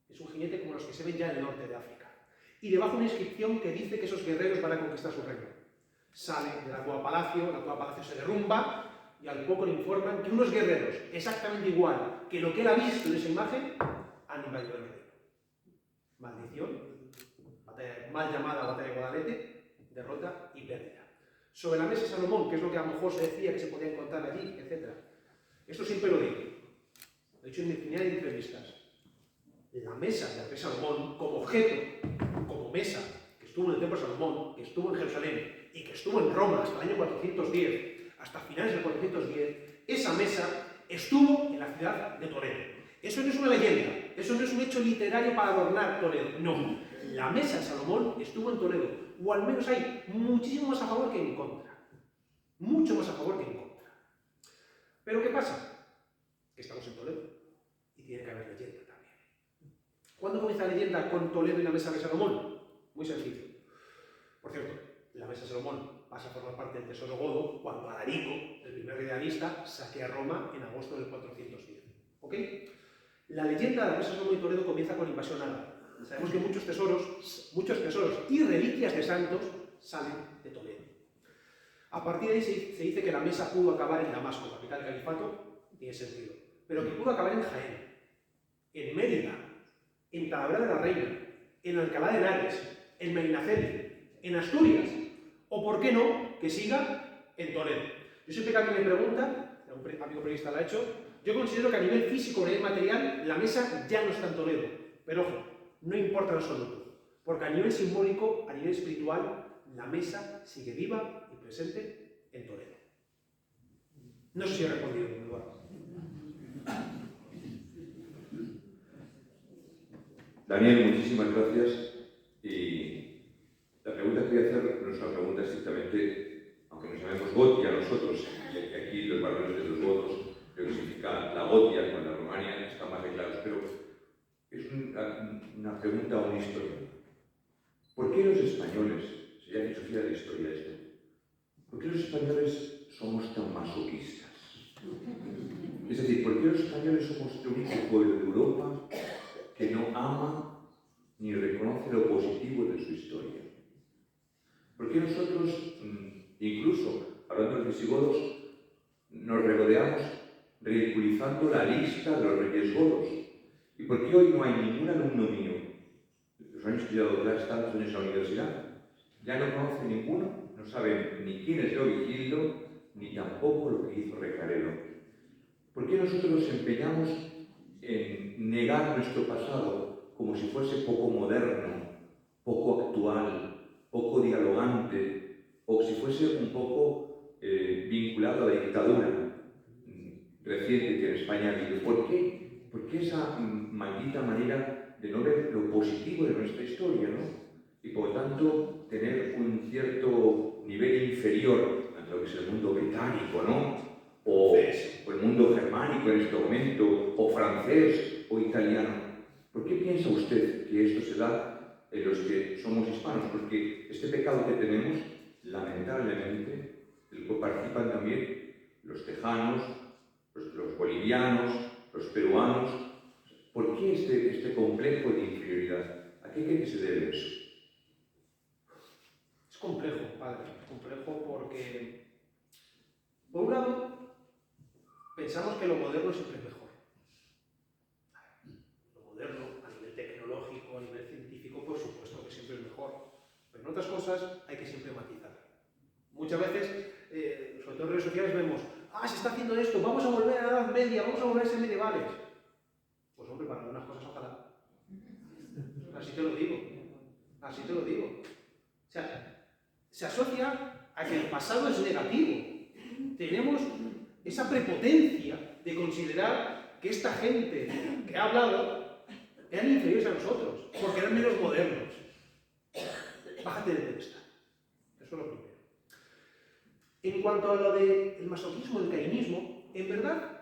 Es un jinete como los que se ven ya en el norte de África. Y debajo una inscripción que dice que esos guerreros van a conquistar su reino. Sale de la cueva palacio se derrumba, y al poco le informan que unos guerreros, exactamente igual que lo que él ha visto en esa imagen, han invadido el reino. Maldición, mal llamada batalla de Guadalete, derrota y pérdida. Sobre la mesa de Salomón, que es lo que a lo mejor se decía que se podía encontrar allí, etc. Esto siempre lo digo. Lo he dicho en infinidad de entrevistas. La mesa de la mesa de Salomón, como objeto, como mesa, que estuvo en el templo de Salomón, que estuvo en Jerusalén y que estuvo en Roma hasta el año 410, hasta finales del 410, esa mesa estuvo en la ciudad de Toledo. Eso no es una leyenda, eso no es un hecho literario para adornar Toledo, no. La mesa de Salomón estuvo en Toledo, o al menos hay muchísimo más a favor que en contra. Mucho más a favor que en contra. Pero ¿qué pasa? Que estamos en Toledo, y tiene que haber leyenda también. ¿Cuándo comienza la leyenda con Toledo y la mesa de Salomón? Muy sencillo. Por cierto, la mesa de Salomón pasa a formar parte del tesoro godo cuando Alarico, el primer rey de la lista, saquea Roma en agosto del 410. ¿Ok? La leyenda de la mesa de Salomón y Toledo comienza con la invasión árabe. Sabemos que muchos tesoros y reliquias de santos salen de Toledo. A partir de ahí se dice que la mesa pudo acabar en Damasco, capital del califato, tiene sentido. Pero que pudo acabar en Jaén, en Mérida, en Talavera de la Reina, en Alcalá de Henares, en Medinaceli, en Asturias, o por qué no, que siga en Toledo. Yo siempre que alguien me pregunta, un amigo periodista lo ha hecho, Yo considero que a nivel físico, a nivel material, la mesa ya no está en Toledo. Pero ojo, no importa en absoluto. Porque a nivel simbólico, a nivel espiritual, la mesa sigue viva y presente en Toledo. No sé si he respondido, Eduardo. Daniel, muchísimas gracias. Y la pregunta que voy a hacer no es una pregunta estrictamente, aunque nos llamemos Gotia nosotros, y aquí los valores de los votos, lo que significa la Gotia con la Romania están más claros, pero es una pregunta o una historia. ¿Por qué los españoles, si ya filosofía de la historia esto, por qué los españoles somos tan masoquistas? Es decir, ¿por qué los españoles somos el único pueblo de Europa que no ama ni reconoce lo positivo de su historia? ¿Por qué nosotros, incluso hablando de los visigodos, nos regodeamos ridiculizando la lista de los reyes godos? ¿Y por qué hoy no hay ningún alumno mío, los años que yo he dado clases, tantos años en la universidad, ya no conoce ninguno, no sabe ni quién es Leovigildo, ni tampoco lo que hizo Recaredo? ¿Por qué nosotros nos empeñamos en negar nuestro pasado como si fuese poco moderno, poco actual, poco dialogante, o si fuese un poco vinculado a la dictadura reciente que en España ha habido? ¿Por qué? ¿Por qué esa maldita manera de no ver lo positivo de nuestra historia, ¿no? Y por tanto tener un cierto nivel inferior ante lo que es el mundo británico, ¿no? O el mundo germánico en este momento, o francés, o italiano. ¿Por qué piensa usted que esto se da en los que somos hispanos? Porque este pecado que tenemos, lamentablemente, del que participan también los tejanos, los bolivianos, los peruanos. ¿Por qué este complejo de inferioridad? ¿A qué cree que se debe eso? Es complejo, padre. Es complejo porque, por un lado, pensamos que lo moderno siempre es mejor. Lo moderno, a nivel tecnológico, a nivel científico, por supuesto que siempre es mejor. Pero en otras cosas hay que siempre matizar. Muchas veces, sobre todo en redes sociales, vemos, se está haciendo esto, vamos a volver a la Edad Media, vamos a volver a ser medievales. Pues hombre, para algunas cosas ojalá. Así te lo digo. Así te lo digo. O sea, se asocia a que el pasado es negativo. Tenemos esa prepotencia de considerar que esta gente que ha hablado eran inferiores a nosotros, porque eran menos modernos. Bájate de pedestal. Eso es lo primero. En cuanto a lo del masoquismo, el cainismo, en verdad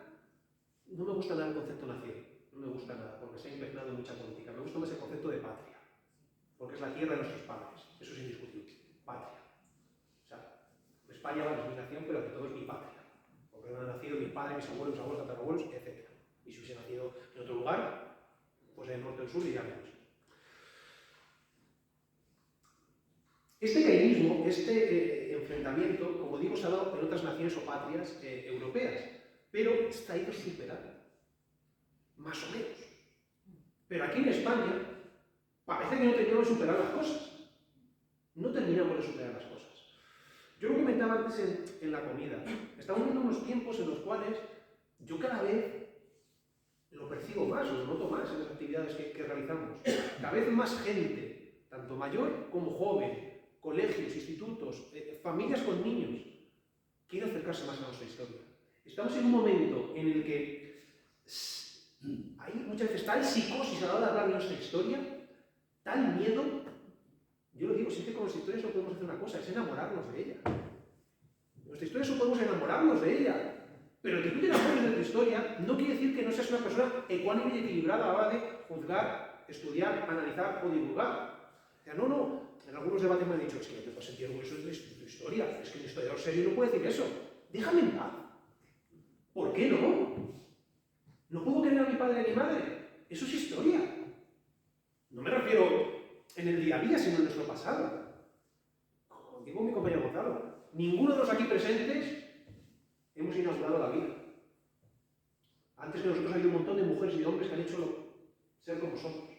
no me gusta nada el concepto nación. No me gusta nada, porque se ha impregnado en mucha política. Me gusta más el concepto de patria, porque es la tierra de nuestros padres. Eso es indiscutible. Patria. O sea, España es mi nación, pero ante todo es mi patria. Porque han nacido mis padres, mis abuelos, mis abuelos, tatarabuelos, etc. Y si hubiese nacido en otro lugar, pues en el norte o el sur diría menos. Este cainismo, este enfrentamiento, como digo, se ha dado en otras naciones o patrias europeas, pero está ido superado. Más o menos. Pero aquí en España parece que no terminamos de superar las cosas. No terminamos de superar las cosas. Yo lo comentaba antes en la comida. Estamos viendo unos tiempos en los cuales yo cada vez lo percibo más, lo noto más en las actividades que realizamos. Cada vez más gente, tanto mayor como joven, colegios, institutos, familias con niños, quiere acercarse más a nuestra historia. Estamos en un momento en el que hay muchas veces tal psicosis a la hora de hablar de nuestra historia, tal miedo. Yo lo digo, siempre con nuestra historia solo podemos hacer una cosa, es enamorarnos de ella. Nuestra historia solo podemos enamorarnos de ella. Pero que tú te enamores de tu historia no quiere decir que no seas una persona ecuánime y equilibrada a la hora de juzgar, estudiar, analizar o divulgar. O sea, no. En algunos debates me han dicho, es que no te puedes sentir orgulloso de tu historia, es que un historiador serio no puede decir eso. Déjame en paz. ¿Por qué no? No puedo querer a mi padre ni a mi madre. Eso es historia. No me refiero en el día a día, sino en nuestro pasado. Como digo mi compañero Gonzalo, ninguno de los aquí presentes hemos inaugurado la vida. Antes que nosotros hay un montón de mujeres y de hombres que han hecho ser como somos.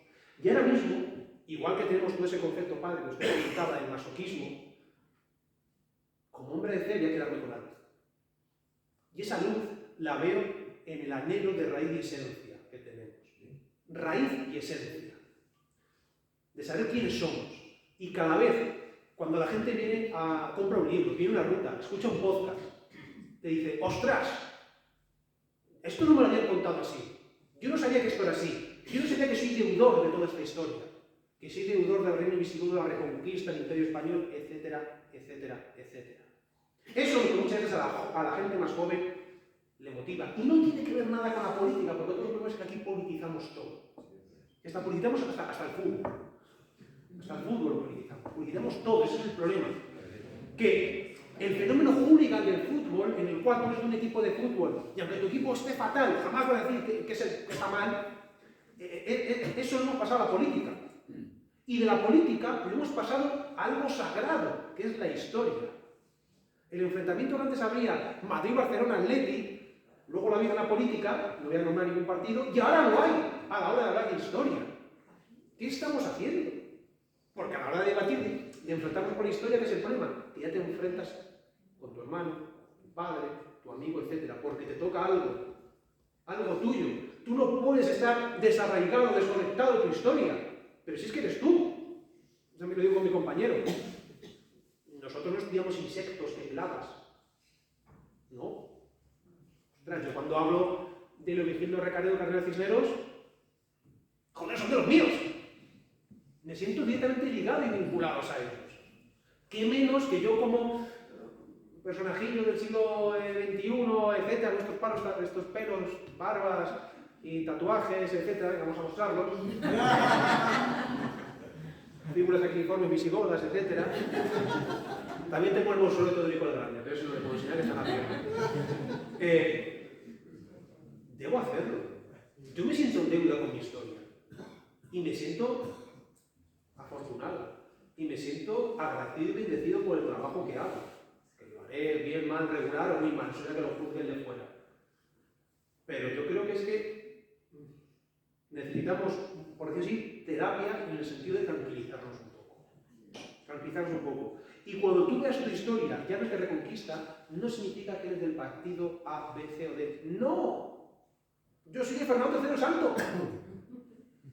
Y ahora mismo, igual que tenemos todo ese concepto padre que usted comentaba del masoquismo, como hombre de fe voy a quedarme con la luz. Y esa luz la veo en el anhelo de raíz y esencia que tenemos. Raíz y esencia. De saber quiénes somos. Y cada vez, cuando la gente viene a comprar un libro, viene una ruta, escucha un podcast, te dice, ¡ostras! Esto no me lo habían contado así. Yo no sabía que esto era así. Yo no sabía que soy deudor de toda esta historia. Que soy deudor del reino visigodo, de la Reconquista, del Imperio Español, etcétera, etcétera, etcétera. Eso es lo que muchas veces a la gente más joven le motiva. Y no tiene que ver nada con la política, porque otro problema es que aquí politizamos todo. Hasta politizamos hasta el fútbol. Hasta el fútbol politizamos todo, ese es el problema. Que el fenómeno hooligan del fútbol, en el cual tú eres de un equipo de fútbol, y aunque tu equipo esté fatal, jamás va a decir que está mal, eso lo hemos pasado a la política. Y de la política lo hemos pasado a algo sagrado, que es la historia. El enfrentamiento que antes había Madrid-Barcelona-Atleti, luego lo ha habido en la política, no voy a nombrar ningún partido, y ahora lo hay a la hora de hablar de historia. ¿Qué estamos haciendo? Porque a la hora de debatir, de enfrentarnos con la historia, ¿qué es el problema? Que ya te enfrentas con tu hermano, tu padre, tu amigo, etc. Porque te toca algo tuyo. Tú no puedes estar desarraigado, desconectado de tu historia. Pero si es que eres tú. Yo también lo digo con mi compañero. Nosotros no estudiamos insectos en plagas. No. Ostras, yo cuando hablo de Leovigildo Recaredo Carrera Cisneros, joder, son de los míos. Me siento directamente ligado y vinculado a ellos. ¿Qué menos que yo como personajillo del siglo XXI, etcétera, estos pelos, barbas y tatuajes, etcétera, vamos a mostrarlos. Figuras acriformes visigodas, etcétera. También tengo el mausoleo de Rico el Grande, pero eso no le puedo enseñar, que está en la tierra. Debo hacerlo. Yo me siento en deuda con mi historia. Y me siento afortunado. Y me siento agradecido y bendecido por el trabajo que hago. Que lo haré bien, mal, regular o muy mal, no será que lo juzguen de fuera. Pero yo creo que es que necesitamos, por decir así, terapia en el sentido de tranquilizarnos un poco. Tranquilizarnos un poco. Y cuando tú veas tu historia, ya no es de Reconquista, no significa que eres del partido A, B, C o D. ¡No! Yo soy de Fernando III Santo.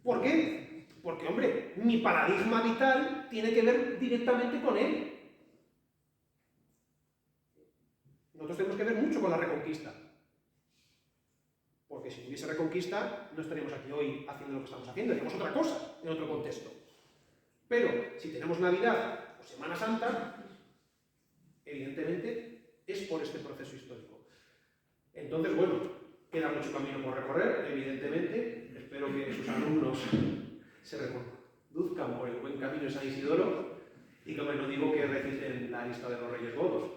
¿Por qué? Porque, hombre, mi paradigma vital tiene que ver directamente con él. Nosotros tenemos que ver mucho con la Reconquista. Porque si hubiese Reconquista, no estaríamos aquí hoy haciendo lo que estamos haciendo, haríamos otra cosa, en otro contexto. Pero, si tenemos Navidad o Semana Santa, evidentemente es por este proceso histórico. Entonces, bueno, queda mucho camino por recorrer, evidentemente. Espero que sus alumnos se reconduzcan por el buen camino de San Isidoro y que, bueno, no digo que reciten la lista de los Reyes Godos,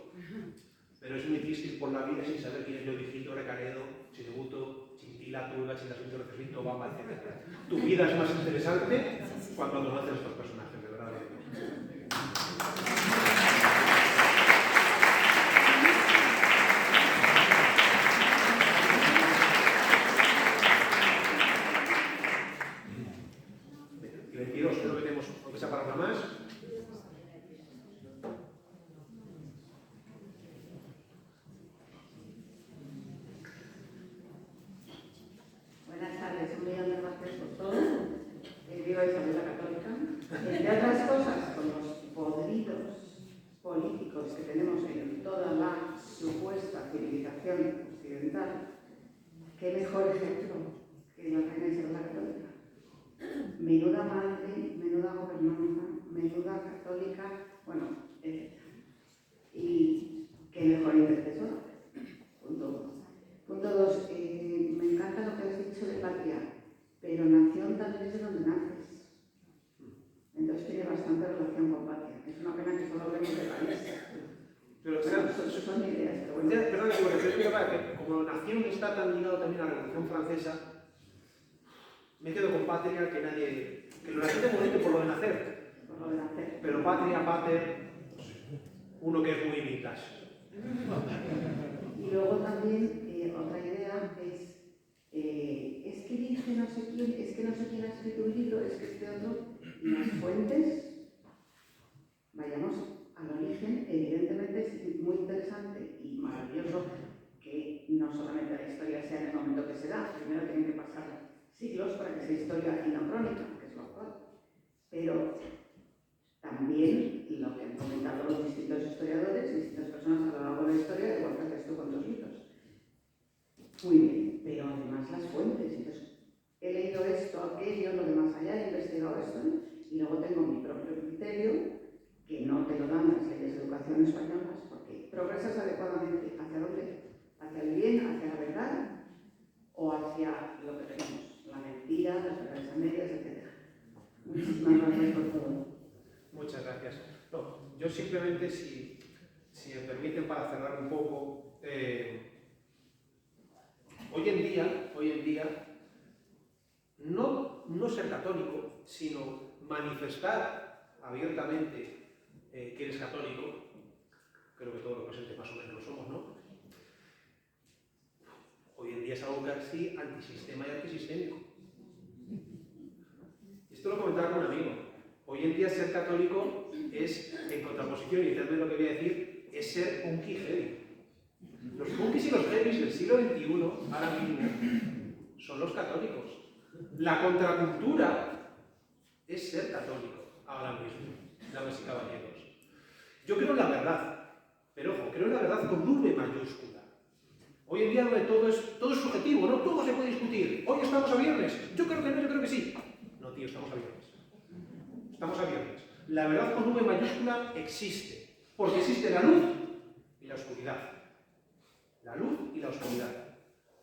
pero es muy triste ir por la vida sin saber quién es Leovigildo Recaredo, Chilebuto, Chintila, Tulga, Chindasunto, Referrito, Obama, etc. Tu vida es más interesante cuando conoces a estos personajes, de verdad. Y 22, creo que tenemos, aunque sea para una más. Buenas tardes, un millón de gracias por todo. Viva Isabel la Católica. Entre otras cosas, con los podridos políticos que tenemos en toda la supuesta civilización occidental, qué mejor ejemplo que la reina Isabel la Católica. Menuda madre, menuda gobernanza, menuda católica, bueno, etc. Y qué mejor intercesora. Punto 1. Punto 2. Me encanta lo que has dicho de patria, pero nación también es de donde naces. Entonces tiene bastante relación con patria. Es una pena que solo hablemos de país. Pero, son ideas, pero bueno. Perdón, que como nación está tan ligado también a la Revolución Francesa, me quedo con patria, que nadie... Que lo naciente es bonito por lo de nacer. Por lo de nacer. Pero patria, pater, uno que es muy vintage. Y luego también otra idea es que dice no sé quién, es que no sé quién ha escrito un libro, es que este otro, y las fuentes, vayamos al origen. Evidentemente es muy interesante y maravilloso que que no solamente la historia sea en el momento que se da, primero tienen que pasar siglos para que sea historia anacrónica, que es lo actual. Pero también lo que han comentado los distintos historiadores, distintas personas a lo largo de la historia, igual que haces tú con tus libros. Muy bien, pero además las fuentes. Entonces, he leído esto, aquello, lo de más allá, he investigado esto, y luego tengo mi propio criterio, que no te lo dan las leyes de educación españolas, porque progresas adecuadamente. ¿Hacia dónde? ¿Hacia el bien, hacia la verdad? ¿O hacia lo que tenemos? La mentira, las verdades a medias, etc. Muchísimas gracias por todo. Muchas gracias. No, yo simplemente, si me permiten, para cerrar un poco, hoy en día, no ser católico, sino manifestar abiertamente que eres católico, creo que todos los presentes más o menos lo somos, ¿no? Hoy en día es algo casi antisistema y antisistémico. Esto lo comentaba con un amigo. Hoy en día ser católico es, en contraposición, y entended lo que voy a decir, es ser punky heavy. Los punkis y los heavies del siglo XXI, ahora mismo, son los católicos. La contracultura es ser católico, ahora mismo, damas y caballeros. Yo creo en la verdad, pero ojo, creo en la verdad con V mayúscula. Hoy en día todo es subjetivo, ¿no? Todo se puede discutir. Hoy estamos a viernes. Yo creo que no, yo creo que sí. No, tío, estamos a viernes. Estamos a viernes. La verdad con V mayúscula existe, porque existe la luz y la oscuridad. La luz y la oscuridad.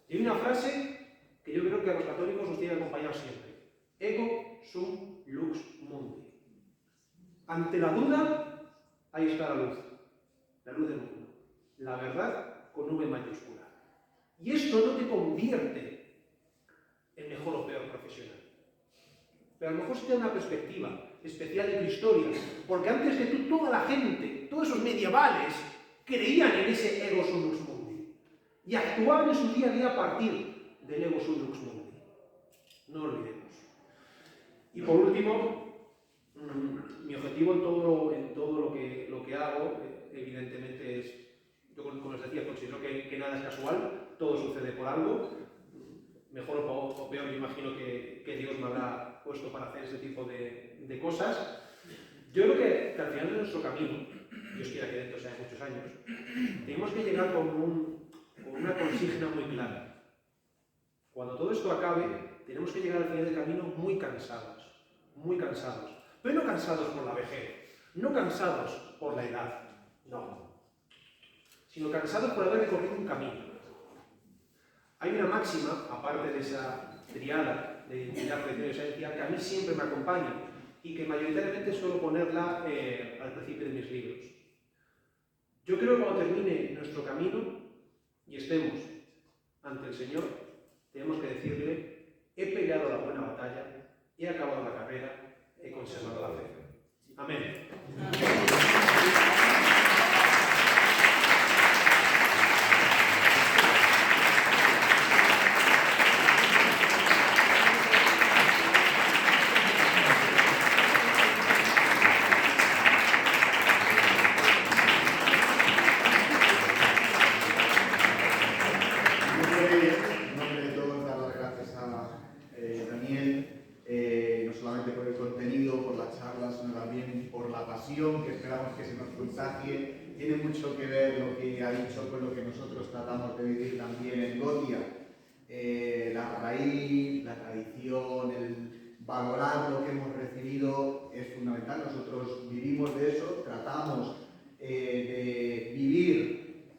Y hay una frase que yo creo que a los católicos nos tiene que acompañar siempre. Ego sum lux mundi. Ante la duda, ahí está la luz del mundo. La verdad con V mayúscula. Y esto no te convierte en mejor o peor profesional. Pero a lo mejor sí te da una perspectiva especial de tu historia, porque antes que tú, toda la gente, todos esos medievales, creían en ese ego sum lux mundi y actuaban en su día a día a partir del ego sum lux mundi. No lo olvidemos. Y por último, mi objetivo en todo lo que hago, evidentemente es, yo como os decía, considero que nada es casual, todo sucede por algo. Mejor o peor, yo imagino que Dios me habrá puesto para hacer ese tipo de cosas. Yo creo que al final de nuestro camino, Dios quiera que dentro sea muchos años, tenemos que llegar con una consigna muy clara. Cuando todo esto acabe, tenemos que llegar al final del camino muy cansados, pero no cansados por la vejez, no cansados por la edad, no, sino cansados por haber recorrido un camino. Hay una máxima, aparte de esa triada de identidad, creación y esencia, que a mí siempre me acompaña y que mayoritariamente suelo ponerla al principio de mis libros. Yo creo que cuando termine nuestro camino y estemos ante el Señor, tenemos que decirle: he peleado la buena batalla, he acabado la carrera, he conservado la fe. Amén. Que esperamos que se nos contagie. Tiene mucho que ver lo que ha dicho con lo que nosotros tratamos de vivir también en Gotia. La raíz, la tradición, el valorar lo que hemos recibido es fundamental. Nosotros vivimos de eso, tratamos de vivir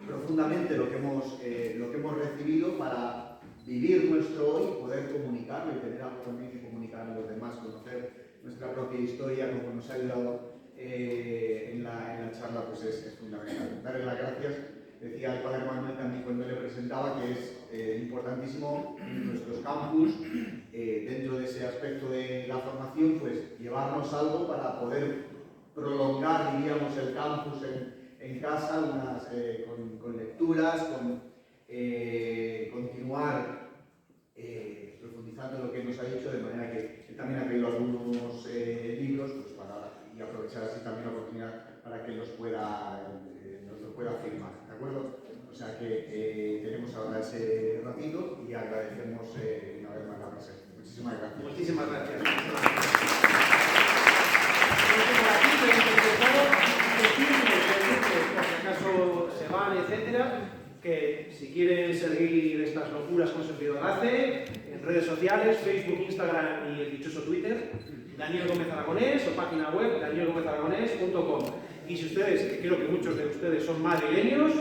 profundamente lo que hemos recibido para vivir nuestro hoy y poder comunicarlo y tener algo también que comunicar a los demás, conocer nuestra propia historia, como nos ha ayudado en la charla, pues es fundamental. Darle las gracias. Decía el padre Manuel también cuando le presentaba que es importantísimo en nuestros campus, dentro de ese aspecto de la formación, pues llevarnos algo para poder prolongar, diríamos, el campus en casa, con lecturas, con continuar profundizando lo que nos ha dicho, de manera que él también ha traído algunos libros, pues y aprovechar así también la oportunidad para que nos lo pueda firmar, ¿de acuerdo? O sea que tenemos ese ratito y agradecemos una vez más la presencia. Muchísimas gracias. Muchísimas gracias. Por si acaso se van, etcétera, que si quieren seguir estas locuras con sentido enlace, en redes sociales, Facebook, Instagram y el dichoso Twitter, Daniel Gómez Aragonés, o página web danielgomezaragonés.com. Y si ustedes, que creo que muchos de ustedes son madrileños,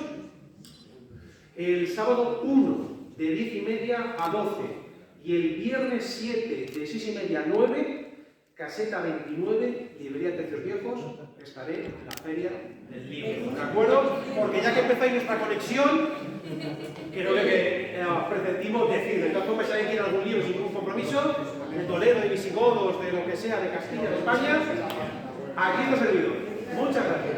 el sábado 1 de 10:30 a 12 y el viernes 7 de 6:30 a 9, Caseta 29, Librería Tercios Viejos, estaré en la Feria del Libro, ¿de acuerdo? Porque ya que empezáis nuestra conexión, creo que pretentimos decir, de todas formas, si alguien quiere algún libro sin ningún compromiso, de Toledo, de visigodos, de lo que sea, de Castilla, de España, aquí está servido. Muchas gracias.